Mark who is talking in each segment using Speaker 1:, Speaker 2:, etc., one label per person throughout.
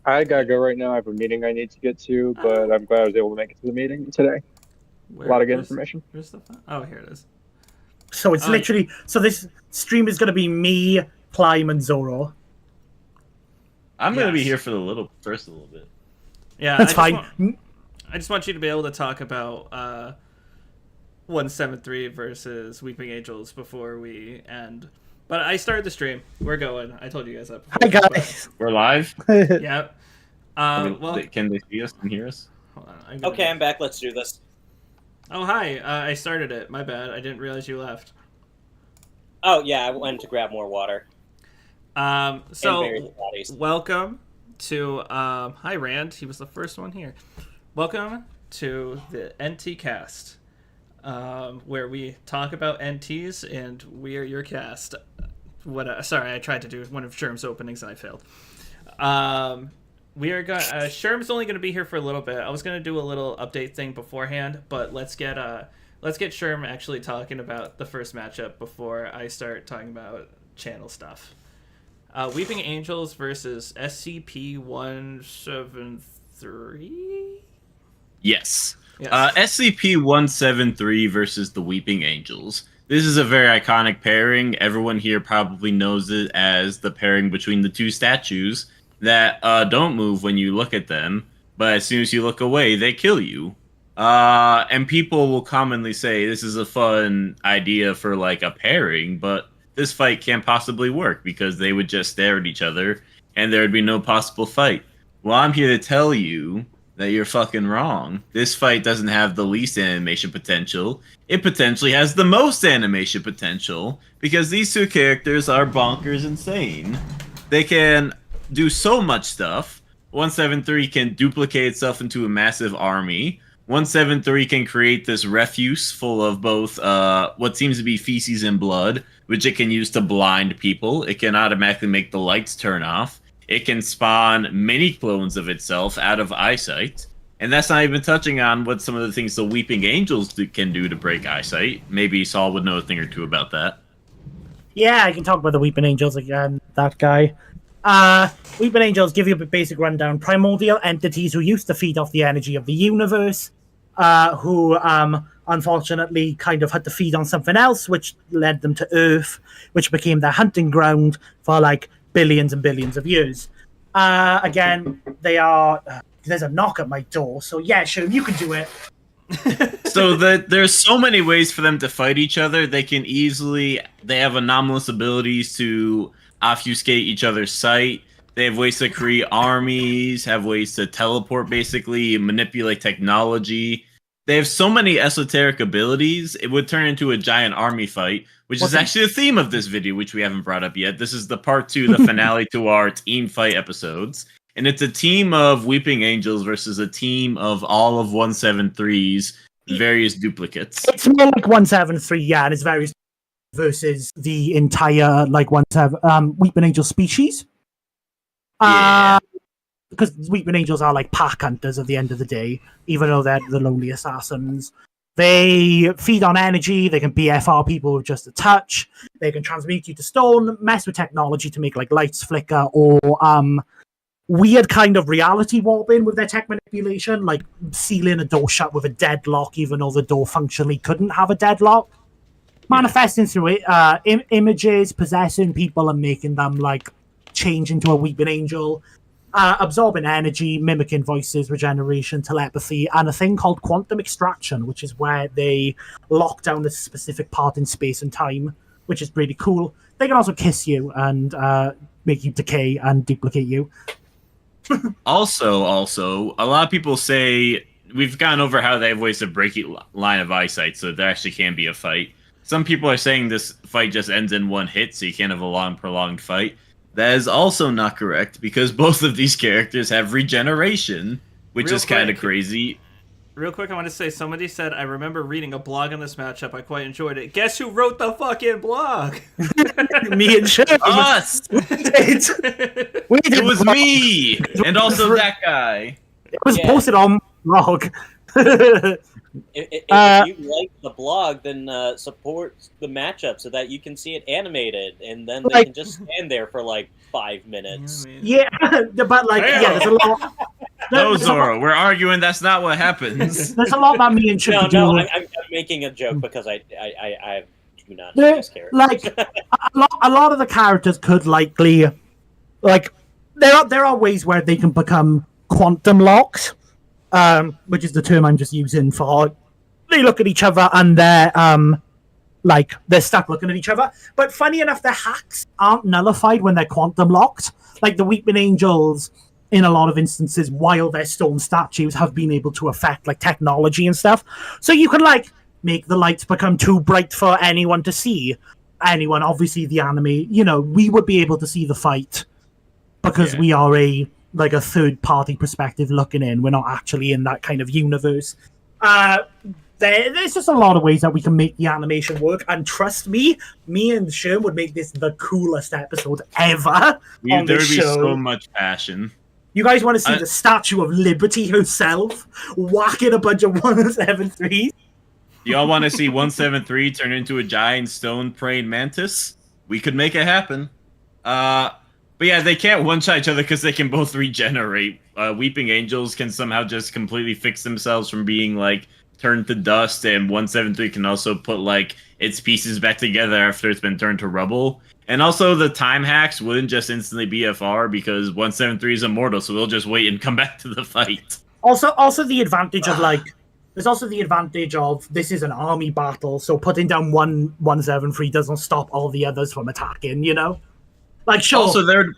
Speaker 1: I gotta go right now. I have a meeting I need to get to, but
Speaker 2: Oh,
Speaker 1: I'm glad I was able to make it to the meeting today. A lot of good information.
Speaker 2: where's the fun? Oh, here it is.
Speaker 3: So it's
Speaker 2: Oh,
Speaker 3: literally so this stream is going to be me, Climb, and Zoro.
Speaker 4: I'm gonna be
Speaker 2: Yes.
Speaker 4: here for first a little bit.
Speaker 2: yeah.
Speaker 3: That's fine.
Speaker 2: I just want you to be able to talk about 173 versus Weeping Angels before we end. But I started the stream. We're going. I told you guys that before.
Speaker 3: Hi guys.
Speaker 4: We're live.
Speaker 2: Yeah.
Speaker 4: Well, can they see us and hear us?
Speaker 2: Hold on,
Speaker 5: Okay, I'm back. Let's do this.
Speaker 2: Oh, hi. I started it. My bad. I didn't realize you left.
Speaker 5: Oh, yeah, I went to grab more water.
Speaker 2: So, welcome to... hi, Rand. He was the first one here. Welcome to the NT Cast, where we talk about NTs, and we are your cast. Sorry, I tried to do one of Sherm's openings, and I failed. We are going. Sherm's only going to be here for a little bit. I was going to do a little update thing beforehand, but let's get Sherm actually talking about the first matchup before I start talking about channel stuff. Weeping Angels versus SCP-173.
Speaker 4: Yes.
Speaker 2: Yes.
Speaker 4: SCP-173 versus the Weeping Angels. This is a very iconic pairing. Everyone here probably knows it as the pairing between the two statues that don't move when you look at them, but as soon as you look away, they kill you. And people will commonly say this is a fun idea for like a pairing, but this fight can't possibly work because they would just stare at each other and there would be no possible fight. Well, I'm here to tell you that you're fucking wrong. This fight doesn't have the least animation potential. It potentially has the most animation potential because these two characters are bonkers insane. They can do so much stuff. 173 can duplicate itself into a massive army. 173 can create this refuse full of both what seems to be feces and blood, which it can use to blind people. It can automatically make the lights turn off. It can spawn mini clones of itself out of eyesight. And that's not even touching on what some of the things the Weeping Angels can do to break eyesight. Maybe Saul would know a thing or two about that.
Speaker 3: Yeah, I can talk about the Weeping Angels again. That guy. Weeping Angels, give you a basic rundown. Primordial entities who used to feed off the energy of the universe, who unfortunately kind of had to feed on something else, which led them to Earth, which became their hunting ground for like billions and billions of years. Again, they are... there's a knock at my door, so yeah, sure, you can do it.
Speaker 4: So there's so many ways for them to fight each other. They have anomalous abilities to obfuscate each other's sight. They have ways to create armies, have ways to teleport, basically, manipulate technology. They have so many esoteric abilities, it would turn into a giant army fight, which is actually the theme of this video, which we haven't brought up yet. This is the part 2, the finale to our team fight episodes. And it's a team of Weeping Angels versus a team of all of 173's various duplicates.
Speaker 3: It's more like 173, yeah, and it's various versus the entire like Weeping Angel species.
Speaker 4: Yeah.
Speaker 3: Because Weeping Angels are like pack hunters at the end of the day, even though they're the lonely assassins. They feed on energy, they can BFR people with just a touch, they can transmute you to stone, mess with technology to make like lights flicker, or weird kind of reality warping with their tech manipulation, like sealing a door shut with a deadlock, even though the door functionally couldn't have a deadlock. Manifesting through it, images, possessing people and making them like change into a Weeping Angel, absorbing energy, mimicking voices, regeneration, telepathy, and a thing called quantum extraction, which is where they lock down a specific part in space and time, which is pretty cool. They can also kiss you and make you decay and duplicate you.
Speaker 4: Also, a lot of people say we've gone over how they have ways to break line of eyesight, so there actually can be a fight. Some people are saying this fight just ends in one hit, so you can't have a long, prolonged fight. That is also not correct, because both of these characters have regeneration, which is kind of crazy.
Speaker 2: Real quick, I want to say, somebody said, I remember reading a blog on this matchup. I quite enjoyed it. Guess who wrote the fucking blog?
Speaker 3: Me and Sherm.
Speaker 4: Us! It was me! And also that guy.
Speaker 3: It was posted on my blog.
Speaker 5: If you like the blog, then support the matchup so that you can see it animated, and then they can just stand there for like 5 minutes.
Speaker 3: Yeah, but like, yeah, there's a lot.
Speaker 4: No, Zoro, we're arguing that's not what happens.
Speaker 3: There's a lot that me and Chip do.
Speaker 5: No, I'm making a joke because I do not know this character.
Speaker 3: Like a lot of the characters could likely, like, there are ways where they can become quantum locked, which is the term I'm just using for. They look at each other and they're stuck looking at each other. But funny enough, their hacks aren't nullified when they're quantum locked. Like the Weeping Angels, in a lot of instances, while they're stone statues, have been able to affect like technology and stuff. So you can like make the lights become too bright for anyone to see. Anyone, obviously, the anime, you know, we would be able to see the fight because we are a third party perspective looking in. We're not actually in that kind of universe. There's just a lot of ways that we can make the animation work, and trust me and Sherm would make this the coolest episode ever on
Speaker 4: There
Speaker 3: this
Speaker 4: would be
Speaker 3: show.
Speaker 4: so much passion.
Speaker 3: You guys want to see the Statue of Liberty herself whacking a bunch of 173s?
Speaker 4: Y'all want to see 173 turn into a giant stone praying mantis? We could make it happen. But yeah, they can't one-shot each other because they can both regenerate. Weeping Angels can somehow just completely fix themselves from being like turned to dust, and 173 can also put like its pieces back together after it's been turned to rubble. And also the time hacks wouldn't just instantly BFR because 173 is immortal, so we'll just wait and come back to the fight.
Speaker 3: Also the advantage of there's also the advantage of this is an army battle, so putting down 173 doesn't stop all the others from attacking, you know? Like, sure.
Speaker 4: Also, there'd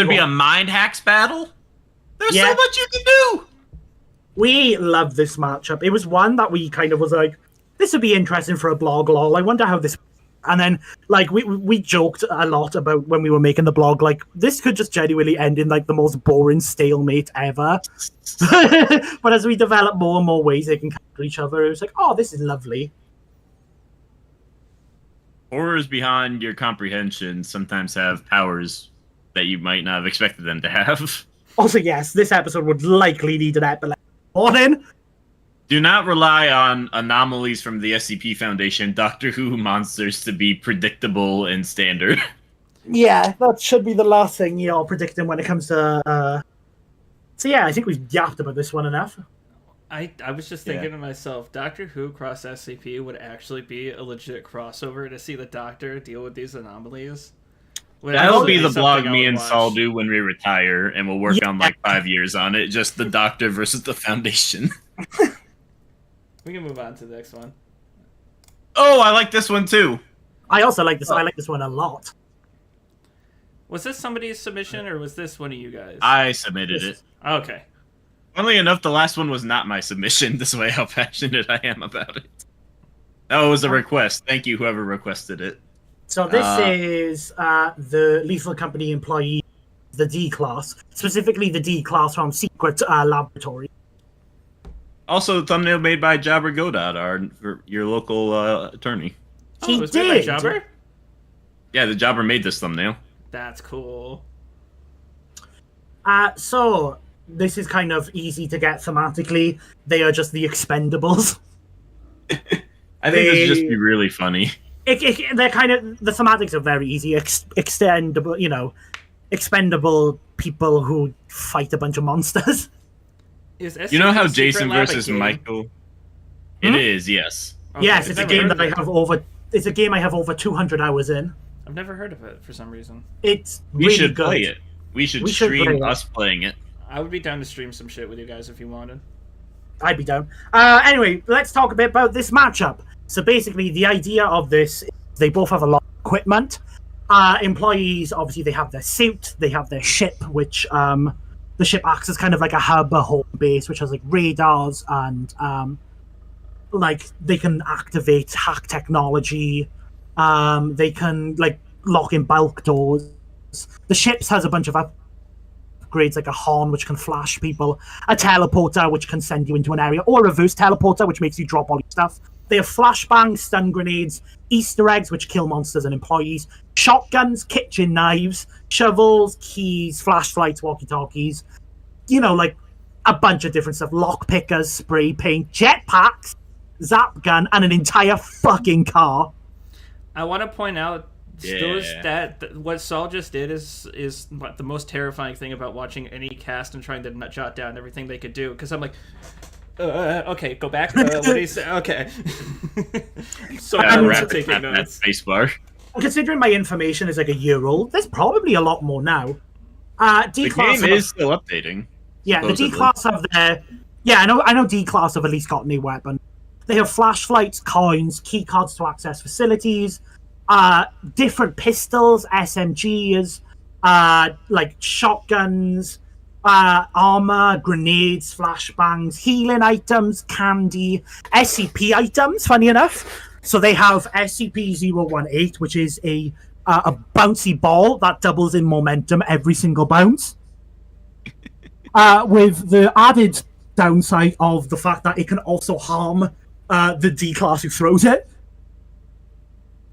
Speaker 4: be a mind hacks battle. There's so much you can do.
Speaker 3: We love this matchup. It was one that we kind of was like, this would be interesting for a blog lol. I wonder how this. And then, like, we joked a lot about when we were making the blog, like, this could just genuinely end in, like, the most boring stalemate ever. But as we develop more and more ways they can counter each other, it was like, oh, this is lovely.
Speaker 4: Horrors beyond your comprehension sometimes have powers that you might not have expected them to have.
Speaker 3: Also, yes, this episode would likely need an epilepsy warning.
Speaker 4: Do not rely on anomalies from the SCP Foundation Doctor Who monsters to be predictable and standard.
Speaker 3: Yeah, that should be the last thing you're predicting when it comes to... So yeah, I think we've yapped about this one enough.
Speaker 2: I was just thinking to myself, Doctor Who cross SCP would actually be a legit crossover to see the Doctor deal with these anomalies.
Speaker 4: That'll be the blog me and Saul do when we retire, and we'll work on like 5 years on it. Just the Doctor versus the Foundation.
Speaker 2: We can move on to the next one.
Speaker 4: Oh, I like this one too.
Speaker 3: I also like this. I like this one a lot.
Speaker 2: Was this somebody's submission, or was this one of you guys?
Speaker 4: I submitted it.
Speaker 2: Okay.
Speaker 4: Funnily enough, the last one was not my submission, this way how passionate I am about it. Oh, it was a request. Thank you, whoever requested it.
Speaker 3: So this is the Lethal Company employee, the D class, specifically the D class from Secret Laboratory.
Speaker 4: Also, thumbnail made by Jabber Godot, your local attorney.
Speaker 3: He
Speaker 2: was made by
Speaker 3: did.
Speaker 2: Jobber?
Speaker 4: Yeah, the Jabber made this thumbnail.
Speaker 2: That's cool.
Speaker 3: So this is kind of easy to get thematically. They are just the Expendables.
Speaker 4: I think this would just be really funny.
Speaker 3: They're kind of the thematics are very easy. Extendable, you know, expendable people who fight a bunch of monsters.
Speaker 2: Is
Speaker 4: You know how
Speaker 2: SCP Secret
Speaker 4: Jason
Speaker 2: Lab a
Speaker 4: versus
Speaker 2: game?
Speaker 4: Michael? It is, yes.
Speaker 2: Okay,
Speaker 3: Yes, it's a
Speaker 2: I've
Speaker 3: game
Speaker 2: never
Speaker 3: that I
Speaker 2: heard of
Speaker 3: have over. It's a game I have over 200 hours in.
Speaker 2: I've never heard of it for some reason.
Speaker 3: It's
Speaker 4: We
Speaker 3: really
Speaker 4: should
Speaker 3: good.
Speaker 4: play it. We should
Speaker 3: We should play
Speaker 4: stream
Speaker 3: it.
Speaker 4: us playing it.
Speaker 2: I would be down to stream some shit with you guys if you wanted.
Speaker 3: I'd be down. Anyway, let's talk a bit about this matchup. So basically, the idea of this is they both have a lot of equipment. Employees, obviously, they have their suit, they have their ship, which the ship acts as kind of like a hub, a home base, which has like radars and like they can activate hack technology. They can like lock in bulk doors. The ships has a bunch of upgrades like a horn which can flash people, a teleporter which can send you into an area, or a reverse teleporter which makes you drop all your stuff. They have flashbangs, stun grenades, Easter eggs which kill monsters and employees, shotguns, kitchen knives, shovels, keys, flashlights, walkie-talkies. You know, like a bunch of different stuff: lock pickers, spray paint, jetpacks, zap gun, and an entire fucking car.
Speaker 2: I want to point out
Speaker 4: Yeah.
Speaker 2: that what Saul just did is what the most terrifying thing about watching any cast and trying to jot down everything they could do. Because I'm like, okay, go back. What do you say? Okay. So I'm
Speaker 4: rapid
Speaker 2: taking
Speaker 4: tap that
Speaker 2: notes.
Speaker 4: spacebar.
Speaker 3: Considering my information is like a year old, there's probably a lot more now. D
Speaker 4: The
Speaker 3: class
Speaker 4: game is still updating.
Speaker 3: Yeah, the D
Speaker 4: supposedly.
Speaker 3: class have their. Yeah, I know D class have at least got a new weapon. They have flashlights, coins, key cards to access facilities, different pistols, SMGs, like shotguns, armor, grenades, flashbangs, healing items, candy, SCP items. Funny enough, so they have SCP-018, which is a bouncy ball that doubles in momentum every single bounce. With the added downside of the fact that it can also harm the D class who throws it.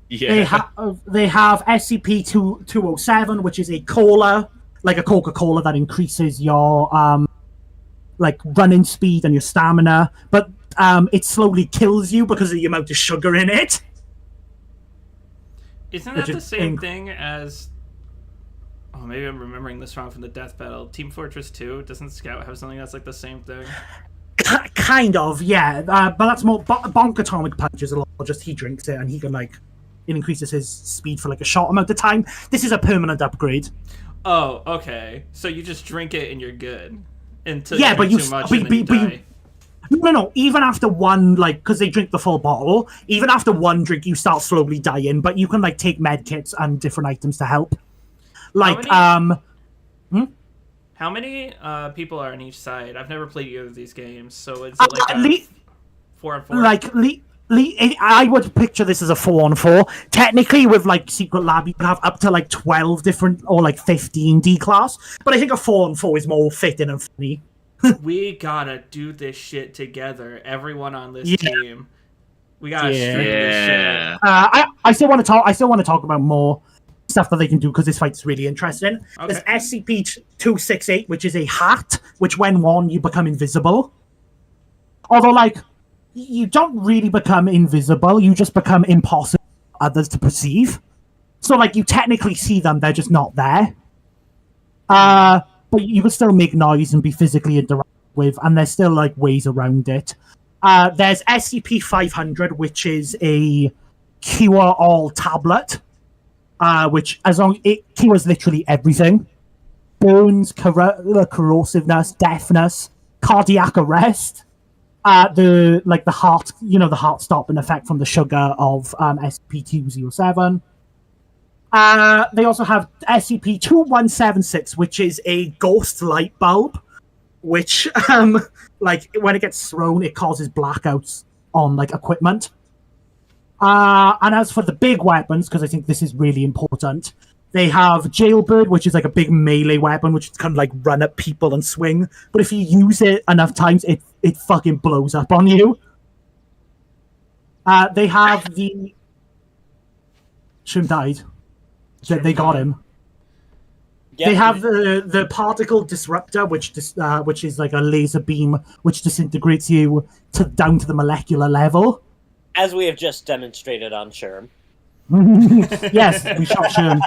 Speaker 4: Yeah.
Speaker 3: They have SCP-207, which is a cola, like a Coca-Cola that increases your like running speed and your stamina, but it slowly kills you because of the amount of sugar in it.
Speaker 2: Isn't that
Speaker 3: Which
Speaker 2: the
Speaker 3: is
Speaker 2: same thing as? Oh, maybe I'm remembering this wrong from the Death Battle. Team Fortress 2, doesn't Scout have something that's like the same thing?
Speaker 3: Kind of, yeah, but that's more Bonk Atomic Punch is a lot. Just he drinks it and he can like it increases his speed for like a short amount of time. This is a permanent upgrade.
Speaker 2: Oh, okay. So you just drink it and you're good. Until
Speaker 3: Yeah,
Speaker 2: you
Speaker 3: but
Speaker 2: drink
Speaker 3: you-
Speaker 2: too much
Speaker 3: but-
Speaker 2: and then you
Speaker 3: but you-
Speaker 2: die.
Speaker 3: No. Even after one, like, because they drink the full bottle, even after one drink, you start slowly dying. But you can like take med kits and different items to help. Like,
Speaker 2: How many people are on each side? I've never played either of these games, so it's like a 4-on-4.
Speaker 3: like I would picture this as a 4-on-4. Technically, with like Secret Lab, you can have up to like 12 different or like 15 D class. But I think a 4-on-4 is more fitting and funny.
Speaker 2: We gotta do this shit together. Everyone on this
Speaker 3: Yeah.
Speaker 2: team. We gotta
Speaker 3: Yeah.
Speaker 2: string this shit.
Speaker 4: Yeah.
Speaker 3: I still want to talk. I still want to talk about more stuff that they can do because this fight's really interesting.
Speaker 2: Okay.
Speaker 3: There's SCP-268, which is a hat, which when worn you become invisible. Although, like, you don't really become invisible; you just become impossible for others to perceive. So, like, you technically see them; they're just not there. But you can still make noise and be physically interacted with, and there's still like ways around it. There's SCP-500, which is a cure-all tablet, which as long it cures literally everything: burns, corrosiveness, deafness, cardiac arrest, the heart, the heart stopping effect from the sugar of SCP-207. They also have SCP-2176, which is a ghost light bulb, which, like, when it gets thrown, it causes blackouts on, like, equipment. And as for the big weapons, because I think this is really important, they have Jailbird, which is, like, a big melee weapon, which can, like, run at people and swing. But if you use it enough times, it fucking blows up on you. They have the... Shroom died. They got him.
Speaker 5: Yeah,
Speaker 3: They have the particle disruptor, which is like a laser beam which disintegrates you down to the molecular level.
Speaker 5: as we have just demonstrated on Sherm.
Speaker 3: Yes, we shot Sherm.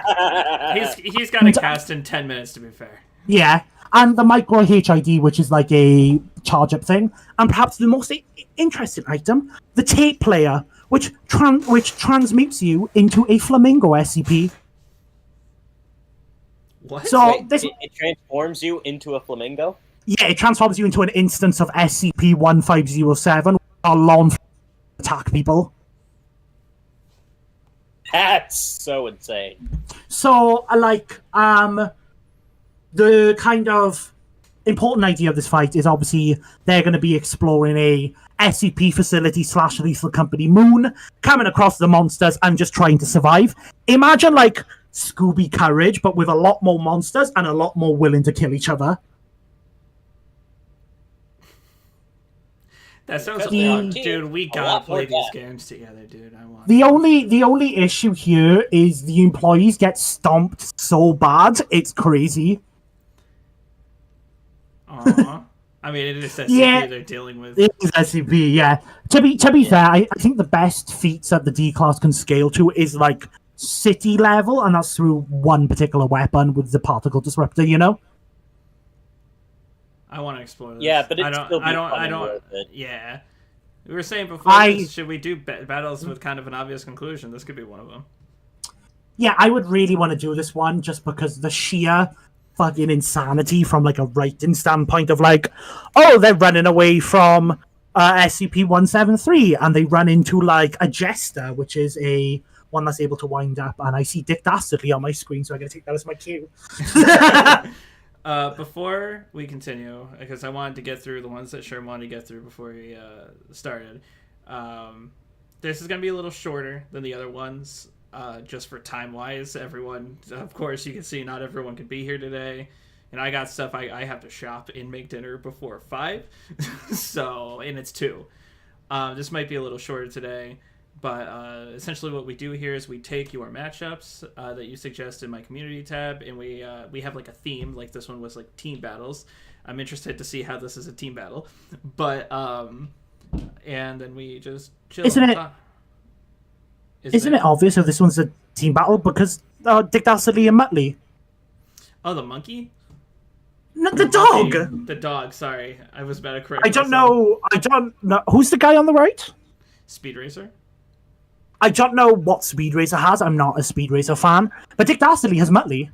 Speaker 2: He's got a cast in 10 minutes, to be fair.
Speaker 3: Yeah, and the micro HID, which is like a charge-up thing, and perhaps the most interesting item, the tape player, which transmutes you into a flamingo SCP.
Speaker 2: What?
Speaker 3: So
Speaker 5: Wait,
Speaker 3: this,
Speaker 5: it transforms you into a flamingo?
Speaker 3: yeah, it transforms you into an instance of SCP-1507, a lawn attack people.
Speaker 5: That's so insane.
Speaker 3: So, the kind of important idea of this fight is obviously they're going to be exploring a SCP facility / lethal company moon, coming across the monsters and just trying to survive. Imagine, like, Scooby Courage, but with a lot more monsters and a lot more willing to kill each other.
Speaker 2: That sounds
Speaker 5: Because
Speaker 2: fun.
Speaker 5: the-
Speaker 2: Dude, we
Speaker 5: a
Speaker 2: gotta
Speaker 5: lot more
Speaker 2: play these
Speaker 5: depth.
Speaker 2: games together, dude. I want
Speaker 3: The only issue here is the employees get stomped so bad, it's crazy.
Speaker 2: Aww. I mean, it is SCP
Speaker 3: Yeah.
Speaker 2: they're dealing with.
Speaker 3: It is SCP, yeah. To be fair, I think the best feats that the D class can scale to is like city level, and that's through one particular weapon with the particle disruptor. You know.
Speaker 2: I want to explore this.
Speaker 5: Yeah, but it's
Speaker 2: I don't.
Speaker 5: still be
Speaker 2: I don't.
Speaker 5: fun
Speaker 2: I
Speaker 5: and
Speaker 2: don't.
Speaker 5: worth it.
Speaker 2: Yeah. We were saying before, should we do battles with kind of an obvious conclusion? This could be one of them.
Speaker 3: Yeah, I would really want to do this one just because the sheer fucking insanity from like a writing standpoint of like, oh, they're running away from SCP-173 and they run into like a jester, which is a one that's able to wind up, and I see Dick Dastardly on my screen, so I'm gonna take that as my cue.
Speaker 2: Before we continue, because I wanted to get through the ones that Sherm wanted to get through before we started, this is going to be a little shorter than the other ones, just for time-wise. Everyone, of course, you can see not everyone can be here today, and I got stuff I have to shop and make dinner before 5, and it's 2. This might be a little shorter today. But essentially what we do here is we take your matchups that you suggest in my community tab, and we have like a theme. Like this one was like team battles. I'm interested to see how this is a team battle. But and then we just chill.
Speaker 3: Isn't it obvious if this one's a team battle because Dick Dastardly and Muttley?
Speaker 2: Oh, the monkey?
Speaker 3: No, the dog.
Speaker 2: The dog. Sorry, I was about to correct.
Speaker 3: I don't know. Who's the guy on the right?
Speaker 2: Speed Racer.
Speaker 3: I don't know what Speed Racer has. I'm not a Speed Racer fan. But Dick Dastardly has Muttley.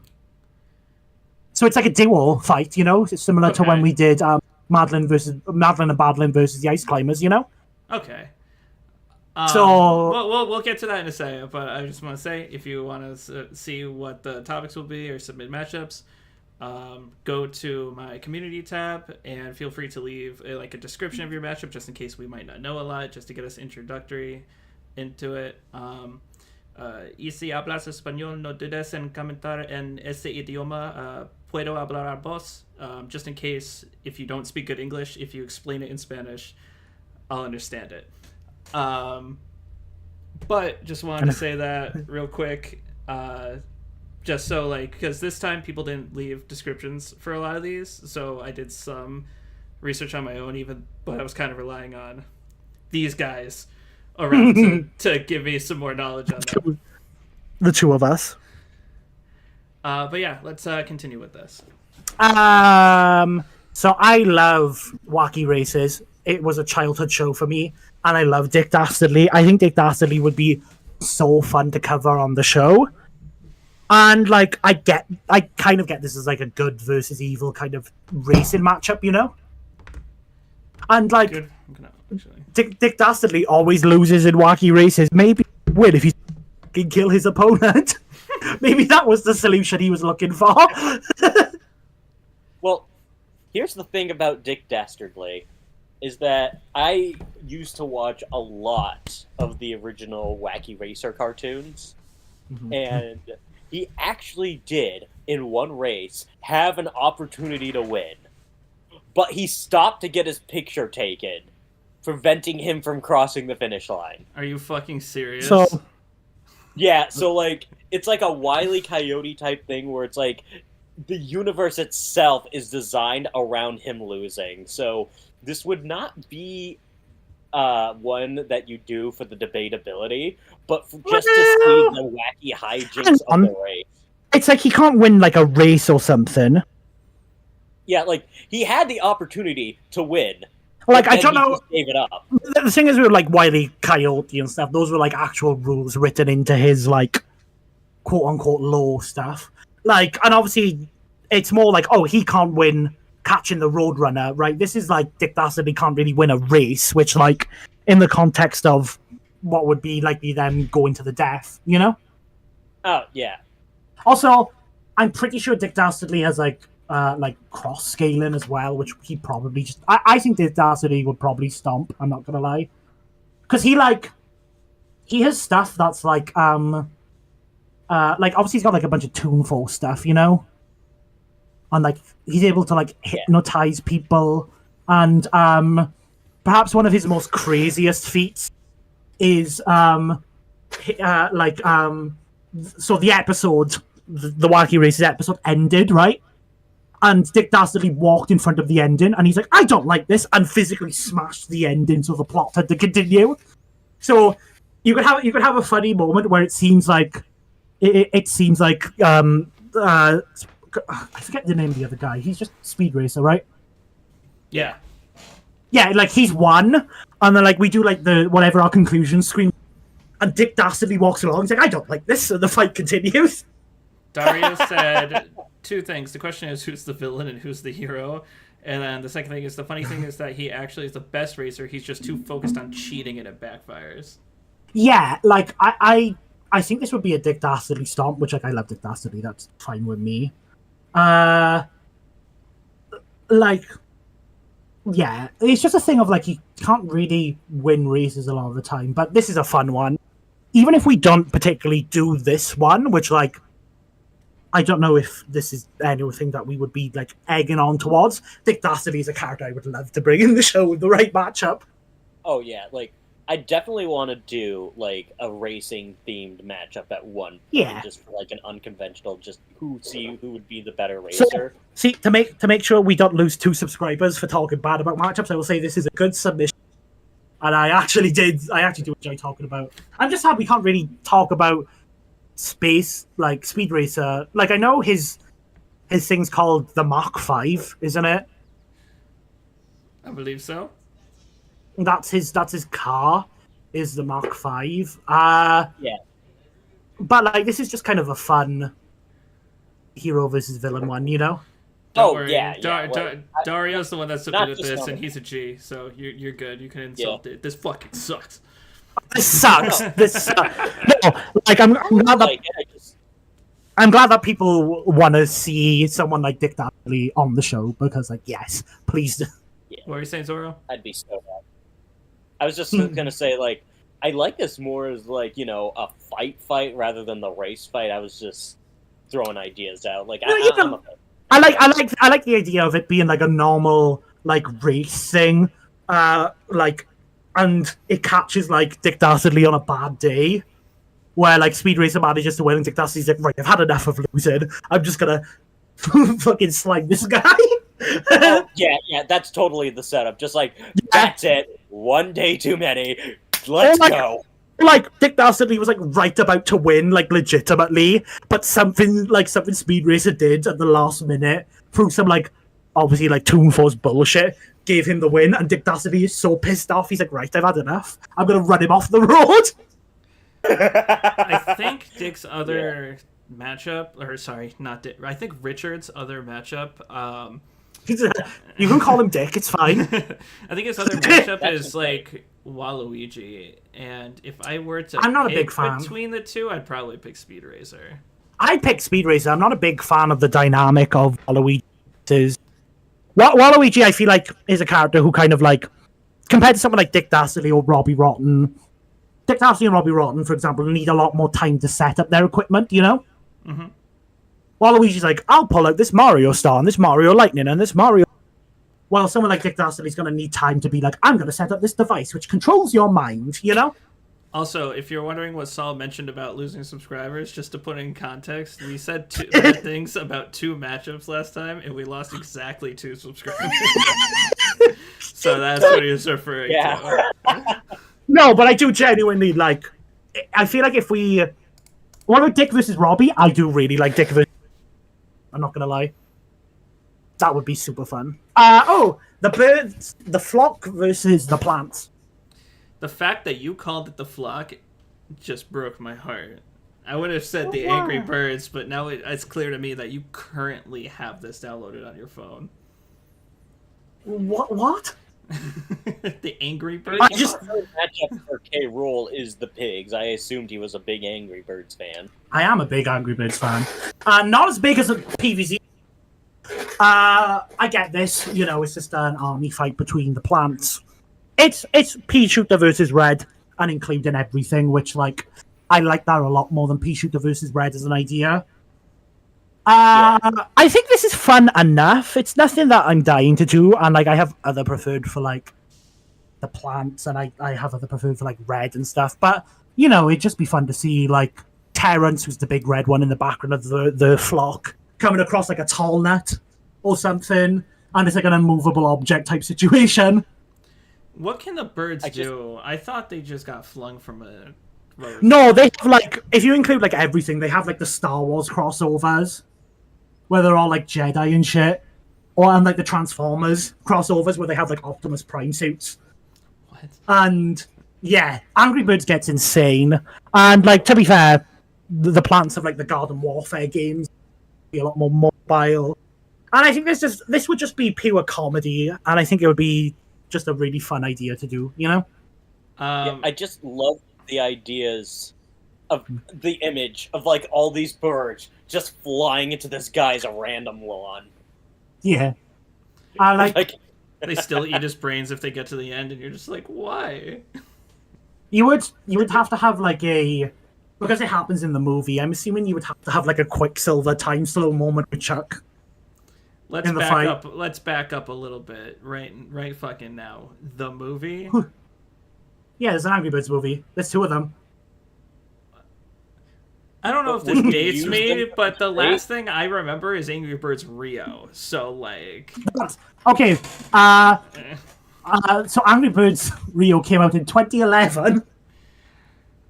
Speaker 3: So it's like a duo fight, you know? It's similar to when we did Madeline and Badlin versus the Ice Climbers, you know?
Speaker 2: Okay.
Speaker 3: So
Speaker 2: we'll get to that in a second, but I just want to say, if you want to see what the topics will be or submit matchups, go to my community tab and feel free to leave a description of your matchup just in case we might not know a lot, just to get us introductory into it. Y si hablas español, no dudes en comentar en ese idioma. Puedo hablar a vos. Just in case, if you don't speak good English, if you explain it in Spanish, I'll understand it. But just wanted to say that real quick, just so because this time people didn't leave descriptions for a lot of these, so I did some research on my own, but I was kind of relying on these guys around to give me some more knowledge on that.
Speaker 3: The two of us.
Speaker 2: But yeah, let's continue with this.
Speaker 3: So I love Wacky Races. It was a childhood show for me, and I love Dick Dastardly. I think Dick Dastardly would be so fun to cover on the show. And I kind of get this as like a good versus evil kind of racing matchup, you know? And
Speaker 2: Good.
Speaker 3: Dick Dastardly always loses in Wacky Races. Maybe he'd win if he can kill his opponent. Maybe that was the solution he was looking for.
Speaker 5: Well, here's the thing about Dick Dastardly, is that I used to watch a lot of the original Wacky Racer cartoons, and he actually did, in one race, have an opportunity to win, but he stopped to get his picture taken, preventing him from crossing the finish line.
Speaker 2: Are you fucking serious?
Speaker 5: Yeah, so it's like a Wile E. Coyote type thing where it's like the universe itself is designed around him losing. So this would not be one that you do for the debatability, but just to see the wacky hijinks of the race.
Speaker 3: It's like he can't win a race or something.
Speaker 5: Yeah, he had the opportunity to win.
Speaker 3: I don't know.
Speaker 5: Just gave it up.
Speaker 3: The thing is with Wile E. Coyote and stuff, those were actual rules written into his quote unquote law stuff. And obviously it's more he can't win catching the Roadrunner, right? This is Dick Dastardly can't really win a race, which in the context of what would be likely them going to the death, you know?
Speaker 5: Oh yeah.
Speaker 3: Also, I'm pretty sure Dick Dastardly has cross scaling as well, which he probably just. I think Dick Dastardly would probably stomp. I'm not gonna lie, because he has stuff that's obviously he's got a bunch of tuneful stuff, you know, and he's able to hypnotize people, and perhaps one of his most craziest feats is so the episode, the Wacky Races episode ended, right? And Dick Dastardly walked in front of the ending, and he's like, I don't like this, and physically smashed the ending so the plot had to continue. So you could have a funny moment where it seems like I forget the name of the other guy. He's just Speed Racer, right?
Speaker 2: Yeah.
Speaker 3: Yeah, like he's won, and then like we do like the whatever our conclusion screen, and Dick Dastardly walks along. He's like, I don't like this, and the fight continues.
Speaker 2: Dario said two things. The question is who's the villain and who's the hero, and then the second thing is the funny thing is that he actually is the best racer. He's just too focused on cheating and it backfires. Yeah,
Speaker 3: like I think this would be a Dick Dastardly stomp, which like I love Dick Dastardly. That's fine with me. Like. Yeah, it's just a thing of like you can't really win races a lot of the time, but this is a fun one. Even if we don't particularly do this one, which like I don't know if this is anything that we would be like egging on towards. Dick Dastardly is a character I would love to bring in the show with the right matchup.
Speaker 5: Oh yeah, like I definitely want to do like a racing themed matchup at one point,
Speaker 3: yeah,
Speaker 5: just for like an unconventional, just who would be the better racer.
Speaker 3: So, to make sure we don't lose 2 subscribers for talking bad about matchups, I will say this is a good submission, and I actually do enjoy talking about. I'm just sad we can't really talk about space like Speed Racer. Like I know his thing's called the Mach 5, isn't it?
Speaker 2: I believe so.
Speaker 3: That's his car, is the Mark 5.
Speaker 5: Yeah.
Speaker 3: But like this is just kind of a fun hero versus villain one, you know?
Speaker 2: Don't worry. Dario's the one that's submitted this, and he's a G, so you're good. You can insult it. This fucking sucks.
Speaker 3: This sucks. This sucks. No, like I'm glad that people want to see someone like Dick Dastardly on the show because, like, yes, please do.
Speaker 5: Yeah.
Speaker 2: What were you saying, Zoro?
Speaker 5: I'd be so happy. I was just gonna say, like, I like this more as, like, you know, a fight rather than the race fight. I was just throwing ideas out. Like,
Speaker 3: I like the idea of it being like a normal like race thing, like, and it catches like Dick Dastardly on a bad day, where like Speed Racer manages to win, and Dick Dastardly's like, right, I've had enough of losing. I'm just gonna fucking slime this guy.
Speaker 5: Yeah, that's totally the setup. Just like, that's it. One day too many. Let's go.
Speaker 3: Like, Dick Dastardly was like right about to win, like legitimately, but something Speed Racer did at the last minute through some like obviously like Toon Force bullshit gave him the win, and Dick Dastardly is so pissed off. He's like, right, I've had enough. I'm gonna run him off the road.
Speaker 2: I think Dick's other matchup, or sorry, not Dick. I think Richard's other matchup.
Speaker 3: You can call him Dick. It's fine.
Speaker 2: I think his other matchup is like Waluigi, and if I were to,
Speaker 3: I'm not a big fan
Speaker 2: between the two. I'd probably pick Speed Racer.
Speaker 3: I'd pick Speed Racer. I'm not a big fan of the dynamic of Waluigi. Waluigi, I feel like, is a character who kind of like, compared to someone like Dick Dastardly or Robbie Rotten. Dick Dastardly and Robbie Rotten, for example, need a lot more time to set up their equipment. You know.
Speaker 2: Mm-hmm.
Speaker 3: Waluigi's like, I'll pull out this Mario Star and this Mario Lightning and this Mario... While someone like Dick Dastardly's going to need time to be like, I'm going to set up this device which controls your mind, you know?
Speaker 2: Also, if you're wondering what Saul mentioned about losing subscribers, just to put in context, we said bad things about 2 matchups last time, and we lost exactly 2 subscribers. So that's what he was referring to.
Speaker 3: No, but I do genuinely like... I feel like if we... What about Dick versus Robbie? I do really like Dick versus... I'm not gonna lie. That would be super fun. The birds, the flock versus the plants.
Speaker 2: The fact that you called it the flock just broke my heart. I would have said the Angry Birds, but now it's clear to me that you currently have this downloaded on your phone.
Speaker 3: What?
Speaker 2: The Angry Birds?
Speaker 5: I just matchup for K. Rool is the pigs. I assumed he was a big Angry Birds fan.
Speaker 3: I am a big Angry Birds fan. Not as big as a PVZ. I get this. You know, it's just an army fight between the plants. It's pea shooter versus red, and including everything, which like I like that a lot more than pea shooter versus red as an idea. I think this is fun enough. It's nothing that I'm dying to do, and like I have other preferred for like the plants, and I have other preferred for like red and stuff. But you know, it'd just be fun to see like Terrence, who's the big red one in the background of the flock, coming across like a tall nut. or something, and it's like an immovable object type situation.
Speaker 2: What can the birds do? I thought they just got flung from a road.
Speaker 3: No, they have like, if you include like everything, they have like the Star Wars crossovers, where they're all like Jedi and shit, or and like the Transformers crossovers where they have like Optimus Prime suits.
Speaker 2: What?
Speaker 3: And yeah, Angry Birds gets insane. And like, to be fair, the plants of like the Garden Warfare games be a lot more mobile. And I think this would just be pure comedy, and I think it would be just a really fun idea to do, you know?
Speaker 5: Yeah, I just love the ideas of the image of like all these birds just flying into this guy's random lawn.
Speaker 3: Yeah. I
Speaker 5: Like,
Speaker 2: They still eat his brains if they get to the end, and you're just like, why?
Speaker 3: you would have to have like a, because it happens in the movie, I'm assuming you would have to have like a Quicksilver time slow moment with Chuck.
Speaker 2: Let's
Speaker 3: In the
Speaker 2: back
Speaker 3: fight.
Speaker 2: up. Let's back up a little bit. Right fucking now. The movie.
Speaker 3: Yeah, there's an Angry Birds movie. There's 2 of them.
Speaker 2: I don't know if this
Speaker 5: Would you
Speaker 2: dates
Speaker 5: use
Speaker 2: me,
Speaker 5: them
Speaker 2: but the
Speaker 5: for free?
Speaker 2: last thing I remember is Angry Birds Rio. So like,
Speaker 3: Okay, so Angry Birds Rio came out in 2011.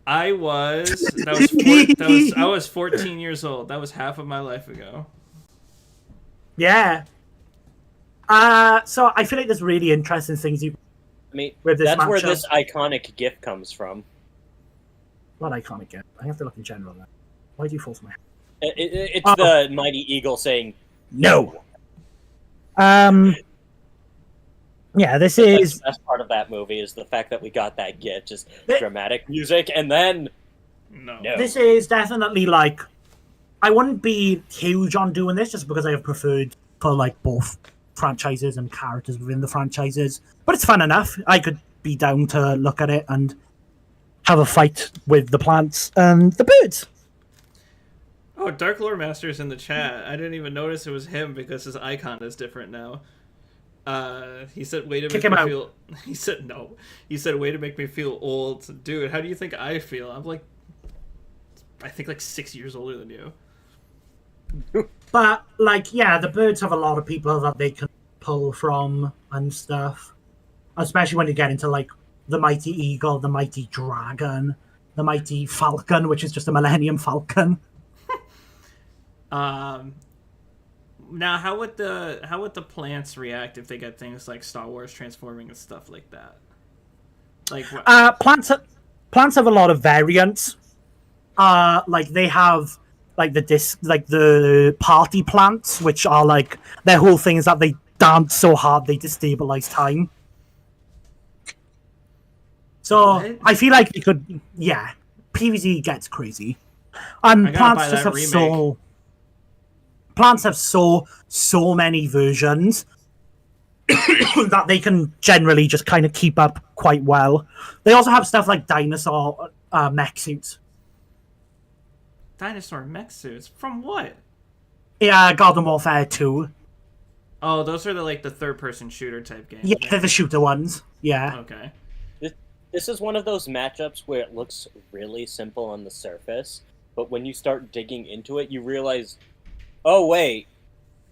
Speaker 2: I was I was 14 years old. That was half of my life ago.
Speaker 3: Yeah. So I feel like there's really interesting things you.
Speaker 5: I mean,
Speaker 3: With this
Speaker 5: that's where
Speaker 3: matchup.
Speaker 5: this iconic GIF comes from.
Speaker 3: What iconic game? I have to look in general now. Why do you force my hand?
Speaker 5: It's
Speaker 3: Oh.
Speaker 5: the Mighty Eagle saying,
Speaker 3: No. Yeah, this
Speaker 5: that's
Speaker 3: is
Speaker 5: the best part of that movie is the fact that we got that GIF, just
Speaker 3: Th-
Speaker 5: dramatic music, and then
Speaker 2: No.
Speaker 5: No.
Speaker 3: this is definitely like, I wouldn't be huge on doing this just because I have preferred for like both franchises and characters within the franchises, but it's fun enough. I could be down to look at it and have a fight with the plants and the birds.
Speaker 2: Oh, Dark Lore Master's in the chat. I didn't even notice it was him because his icon is different now. He said, "Way to
Speaker 3: Kick
Speaker 2: make
Speaker 3: him
Speaker 2: me
Speaker 3: out.
Speaker 2: feel." He said, "No." He said, "Way to make me feel old, dude." How do you think I feel? I'm like, I think like 6 years older than you.
Speaker 3: But like, yeah, the birds have a lot of people that they can pull from and stuff. Especially when you get into like the mighty eagle, the mighty dragon, the mighty falcon, which is just a Millennium Falcon.
Speaker 2: Now, how would the plants react if they get things like Star Wars transforming and stuff like that? Like, what?
Speaker 3: Plants have a lot of variants. Like they have like the party plants, which are like their whole thing is that they dance so hard they destabilize time. So
Speaker 2: What?
Speaker 3: I feel like they could, yeah. PvZ gets crazy, and
Speaker 2: I gotta
Speaker 3: plants
Speaker 2: buy
Speaker 3: just
Speaker 2: that
Speaker 3: have
Speaker 2: remake.
Speaker 3: plants have so many versions that they can generally just kind of keep up quite well. They also have stuff like dinosaur mech suits.
Speaker 2: Dinosaur mech suits from what?
Speaker 3: Yeah, Garden Warfare 2.
Speaker 2: Oh, those are the third-person shooter type games.
Speaker 3: Yeah,
Speaker 2: right?
Speaker 3: they're the shooter ones. Yeah.
Speaker 2: Okay.
Speaker 5: this is one of those matchups where it looks really simple on the surface, but when you start digging into it, you realize, oh wait,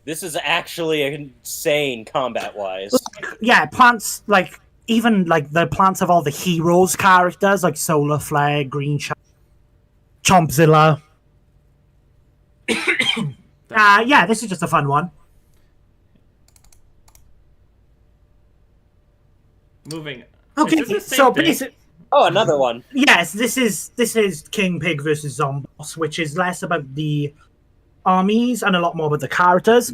Speaker 5: this is actually insane combat-wise.
Speaker 3: Yeah, plants, like, even, like, the plants of all the heroes characters, like Solar Flare, Green Chompzilla. Yeah, this is just a fun one.
Speaker 2: Moving.
Speaker 3: Okay,
Speaker 2: Is this the same
Speaker 3: so
Speaker 2: thing?
Speaker 3: basically,
Speaker 5: Oh, another one.
Speaker 3: yes, this is King Pig versus Zomboss, which is less about the armies and a lot more about the characters.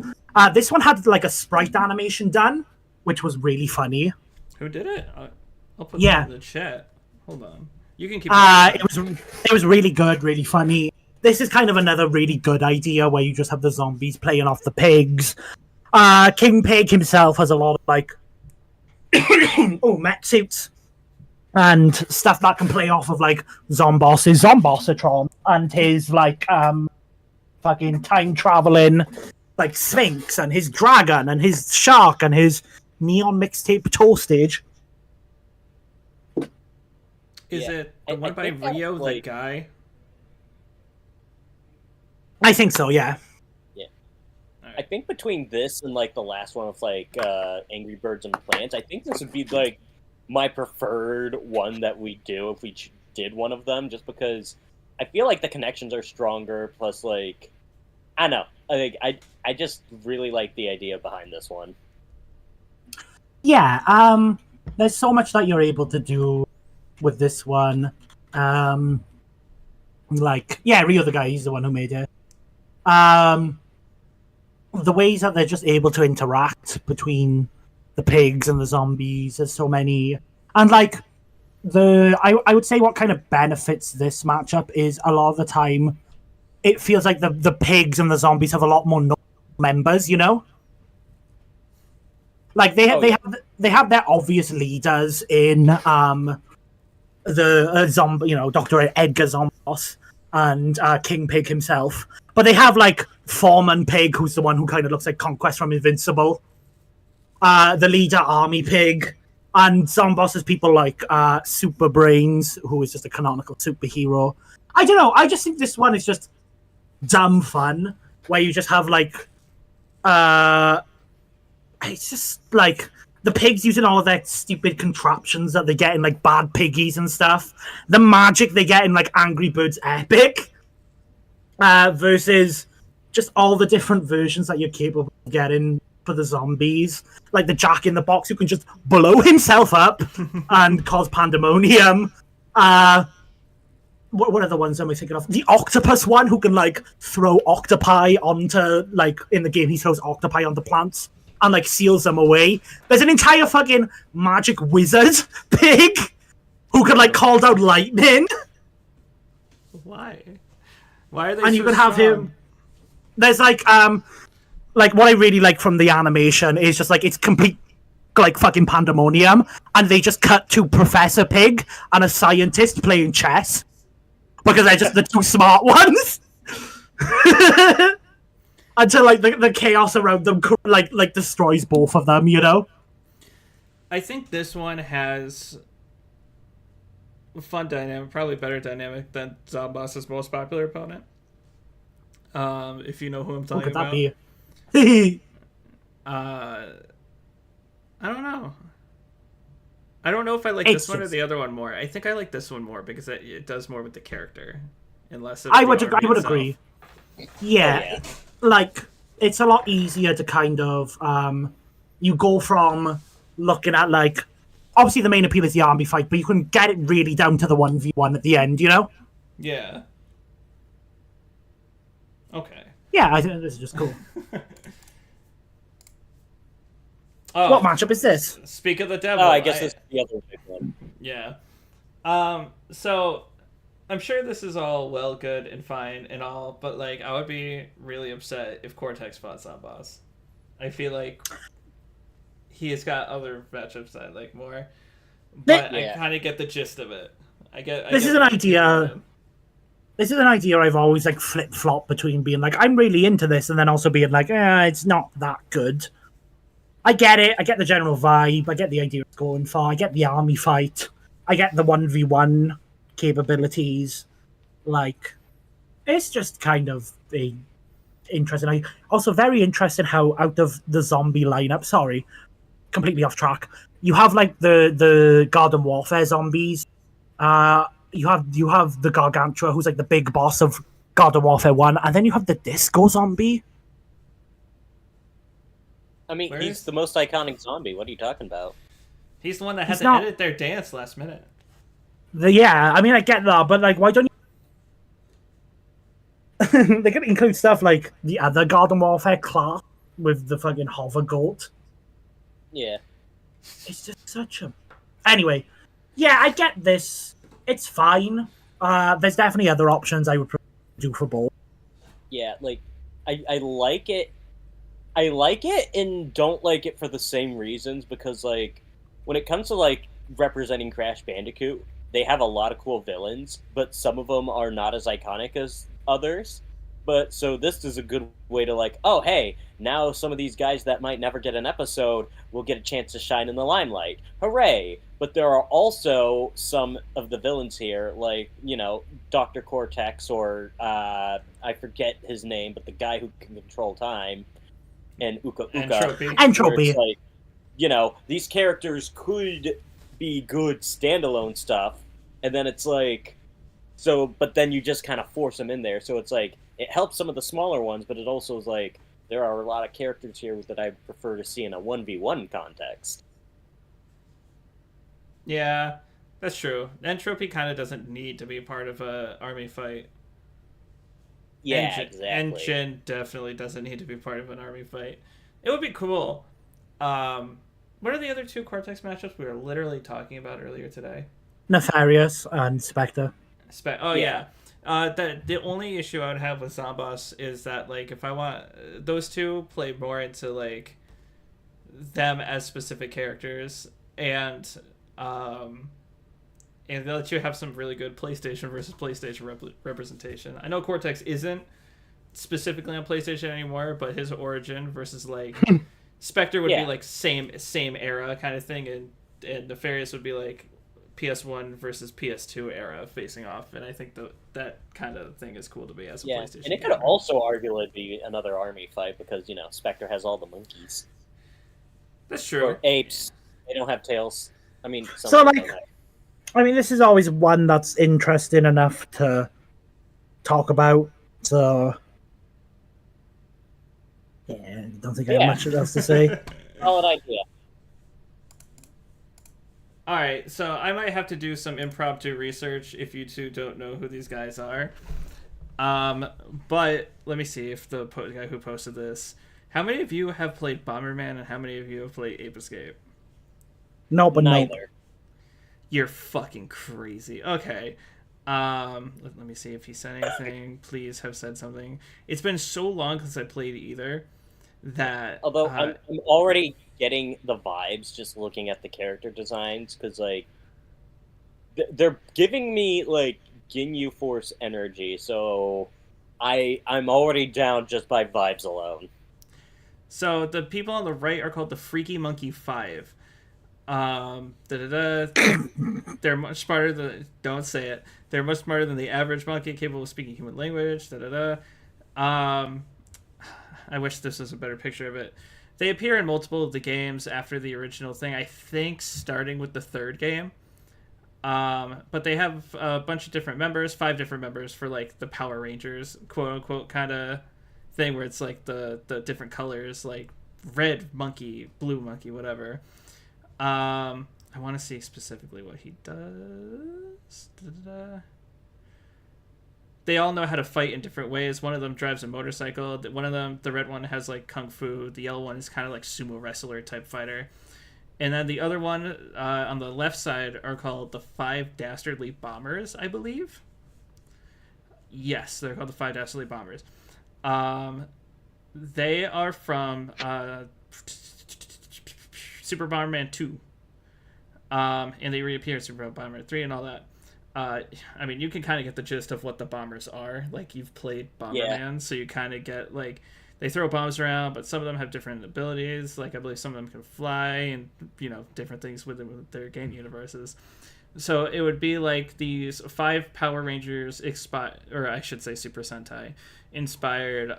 Speaker 3: This one had like a sprite animation done, which was really funny.
Speaker 2: Who did it? I'll put
Speaker 3: Yeah.
Speaker 2: that in the chat. Hold on. You can keep.
Speaker 3: It was really good, really funny. This is kind of another really good idea where you just have the zombies playing off the pigs. King Pig himself has a lot of like mech suits and stuff that can play off of like Zomboss's Zombossatron and his like fucking time traveling like Sphinx and his dragon and his shark and his neon mixtape toastage.
Speaker 2: Is
Speaker 5: Yeah.
Speaker 2: it the
Speaker 5: I
Speaker 2: one by
Speaker 5: think that,
Speaker 2: Rio, the
Speaker 5: like-
Speaker 2: guy?
Speaker 3: I think so, yeah.
Speaker 2: Okay.
Speaker 5: I think between this and like the last one with like Angry Birds and Plants, I think this would be like my preferred one that we do if we did one of them, just because I feel like the connections are stronger. Plus, like, I don't know, I just really like the idea behind this one.
Speaker 3: Yeah, there's so much that you're able to do with this one. Like, yeah, Rio the guy, he's the one who made it. The ways that they're just able to interact between the pigs and the zombies, there's so many. And like, I would say what kind of benefits this matchup is a lot of the time, it feels like the pigs and the zombies have a lot more members, you know? Like they have their obvious leaders in the zombie, you know, Dr. Edgar Zomboss and King Pig himself, but they have like Foreman Pig, who's the one who kind of looks like Conquest from Invincible, the leader Army Pig, and Zomboss has people like Super Brains, who is just a canonical superhero. I don't know. I just think this one is just dumb fun, where you just have like it's just like the pigs using all of their stupid contraptions that they get in like Bad Piggies and stuff. The magic they get in like Angry Birds Epic. Versus just all the different versions that you're capable of getting for the zombies. Like the Jack in the Box who can just blow himself up and cause pandemonium. What are the ones am I thinking of? The octopus one who can like throw octopi onto, like in the game he throws octopi onto plants and like seals them away. There's an entire fucking magic wizard pig who can like call down lightning.
Speaker 2: Why? Why are they?
Speaker 3: And
Speaker 2: so
Speaker 3: you can have
Speaker 2: strong?
Speaker 3: him. There's like what I really like from the animation is just like it's complete like fucking pandemonium, and they just cut to Professor Pig and a scientist playing chess because they're just the two smart ones. Until like the chaos around them like destroys both of them, you know.
Speaker 2: I think this one has a fun dynamic, probably better dynamic than Zomboss's most popular opponent. If you know who I'm
Speaker 3: Who
Speaker 2: talking
Speaker 3: could that
Speaker 2: about.
Speaker 3: be?
Speaker 2: I don't know. I don't know if I like
Speaker 3: It's
Speaker 2: this one or
Speaker 3: just-
Speaker 2: the other one more. I think I like this one more because it does more with the character, and less of
Speaker 3: I
Speaker 2: the
Speaker 3: would
Speaker 2: army itself.
Speaker 3: agree. Yeah, like it's a lot easier to kind of you go from looking at like obviously the main appeal is the army fight, but you can get it really down to the 1v1 at the end, you know?
Speaker 2: Yeah. Okay.
Speaker 3: Yeah, I think this is just cool.
Speaker 2: Oh,
Speaker 3: What matchup is this?
Speaker 2: Speak of the devil.
Speaker 5: Oh, I guess this is the other big one.
Speaker 2: Yeah. So I'm sure this is all well, good, and fine and all, but like I would be really upset if Cortex fought Zomboss. I feel like he has got other matchups that I like more, but
Speaker 5: Yeah.
Speaker 2: I kind of get the gist of it.
Speaker 3: This is an idea. This is an idea I've always like flip-flop between being like, I'm really into this, and then also being like, it's not that good. I get it. I get the general vibe. I get the idea it's going for. I get the army fight. I get the 1v1 capabilities. Like, it's just kind of interesting. Also very interesting how out of the zombie lineup, sorry, completely off track, you have like the Garden Warfare zombies. You have the Gargantua, who's like the big boss of Garden Warfare 1, and then you have the Disco Zombie.
Speaker 5: I mean,
Speaker 2: Where
Speaker 5: he's
Speaker 2: is-
Speaker 5: the most iconic zombie. What are you talking about?
Speaker 2: He's the one that had
Speaker 3: He's
Speaker 2: to
Speaker 3: not-
Speaker 2: edit their dance last minute.
Speaker 3: Yeah, I mean, I get that, but like, why don't you... They could include stuff like the other Garden Warfare class with the fucking hover goat.
Speaker 5: Yeah.
Speaker 3: It's just such a... Anyway, yeah, I get this. It's fine. There's definitely other options I would do for both.
Speaker 5: Yeah, like, I like it. I like it and don't like it for the same reasons, because, like, when it comes to, like, representing Crash Bandicoot, they have a lot of cool villains, but some of them are not as iconic as others. But, so this is a good way to, like, oh, hey, now some of these guys that might never get an episode will get a chance to shine in the limelight. Hooray! But there are also some of the villains here, like, you know, Dr. Cortex, or, I forget his name, but the guy who can control time. and Uka Uka.
Speaker 2: Entropy.
Speaker 5: where
Speaker 3: Entropy.
Speaker 5: it's like, you know, these characters could be good standalone stuff, and then it's like, so, but then you just kind of force them in there. So it's like, it helps some of the smaller ones, but it also is like, there are a lot of characters here that I prefer to see in a 1v1 context.
Speaker 2: Yeah, that's true. Entropy kind of doesn't need to be part of a army fight.
Speaker 5: Yeah, exactly.
Speaker 2: Engine definitely doesn't need to be part of an army fight. It would be cool. What are the other two Cortex matchups we were literally talking about earlier today?
Speaker 3: Nefarious and Spectre.
Speaker 2: Yeah. The only issue I would have with Zomboss is that, like, if I want those two play more into like them as specific characters, and they let you have some really good PlayStation versus PlayStation representation. I know Cortex isn't specifically on PlayStation anymore, but his origin versus like Spectre would be like same era kind of thing, and Nefarious would be like PS1 versus PS2 era facing off, and I think that kind of thing is cool to be as a PlayStation.
Speaker 5: And it could also arguably be another army fight because, you know, Spectre has all the monkeys.
Speaker 2: That's true.
Speaker 5: Or apes. They don't have tails. I mean,
Speaker 3: So, like, I mean, this is always one that's interesting enough to talk about. So, yeah, I don't think I have much else to say.
Speaker 5: solid idea.
Speaker 2: All right, so I might have to do some impromptu research if you two don't know who these guys are. But let me see if the guy who posted this. How many of you have played Bomberman, and how many of you have played Ape Escape?
Speaker 3: No, but
Speaker 5: Neither.
Speaker 3: no.
Speaker 2: You're fucking crazy. Okay. Let me see if he said anything. Please have said something. It's been so long since I played either that...
Speaker 5: Although I'm already getting the vibes just looking at the character designs, because, like, they're giving me, like, Ginyu Force energy, so I'm already down just by vibes alone.
Speaker 2: So the people on the right are called the Freaky Monkey 5. They're much smarter than... Don't say it. They're much smarter than the average monkey, capable of speaking human language. I wish this was a better picture of it. They appear in multiple of the games after the original thing, I think starting with the third game. But they have a bunch of different members, 5 different members for, like, the Power Rangers, quote-unquote, kind of thing, where it's, like, the different colors, like red monkey, blue monkey, whatever. I want to see specifically what he does. They all know how to fight in different ways. One of them drives a motorcycle. One of them, the red one, has like kung fu. The yellow one is kind of like sumo wrestler type fighter. And then the other one on the left side are called the 5 Dastardly Bombers, I believe. Yes, they're called the 5 Dastardly Bombers. They are from Super Bomberman 2. And they reappear in Super Bomberman 3 and all that. I mean, you can kind of get the gist of what the bombers are. Like, you've played Bomberman, so you kind of get, like, they throw bombs around, but some of them have different abilities. Like, I believe some of them can fly and, you know, different things with their game universes. So it would be like these 5 Power Rangers or I should say Super Sentai inspired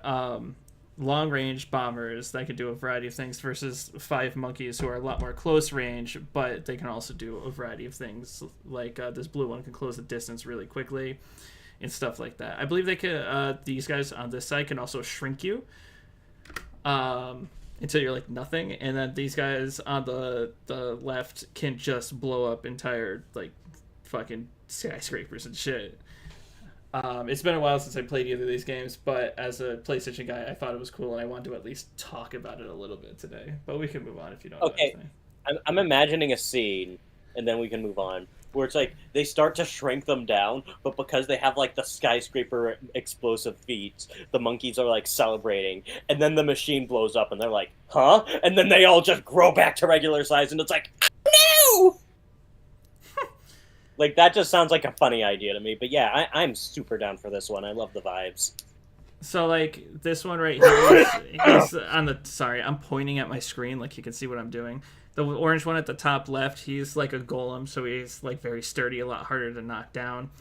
Speaker 2: long-range bombers that could do a variety of things versus 5 monkeys who are a lot more close range, but they can also do a variety of things. Like this blue one can close the distance really quickly and stuff like that. I believe they can. These guys on this side can also shrink you until you're like nothing, and then these guys on the left can just blow up entire like fucking skyscrapers and shit. It's been a while since I played either of these games, but as a PlayStation guy, I thought it was cool, and I wanted to at least talk about it a little bit today. But we can move on if you don't know anything.
Speaker 5: I'm imagining a scene, and then we can move on, where it's like they start to shrink them down, but because they have like the skyscraper explosive feet, the monkeys are like celebrating, and then the machine blows up, and they're like, huh? And then they all just grow back to regular size, and it's like, no! Like, that just sounds like a funny idea to me. But yeah, I'm super down for this one. I love the vibes.
Speaker 2: So, like, this one right here is on the... Sorry, I'm pointing at my screen, like you can see what I'm doing. The orange one at the top left, he's like a golem, so he's, like, very sturdy, a lot harder to knock down.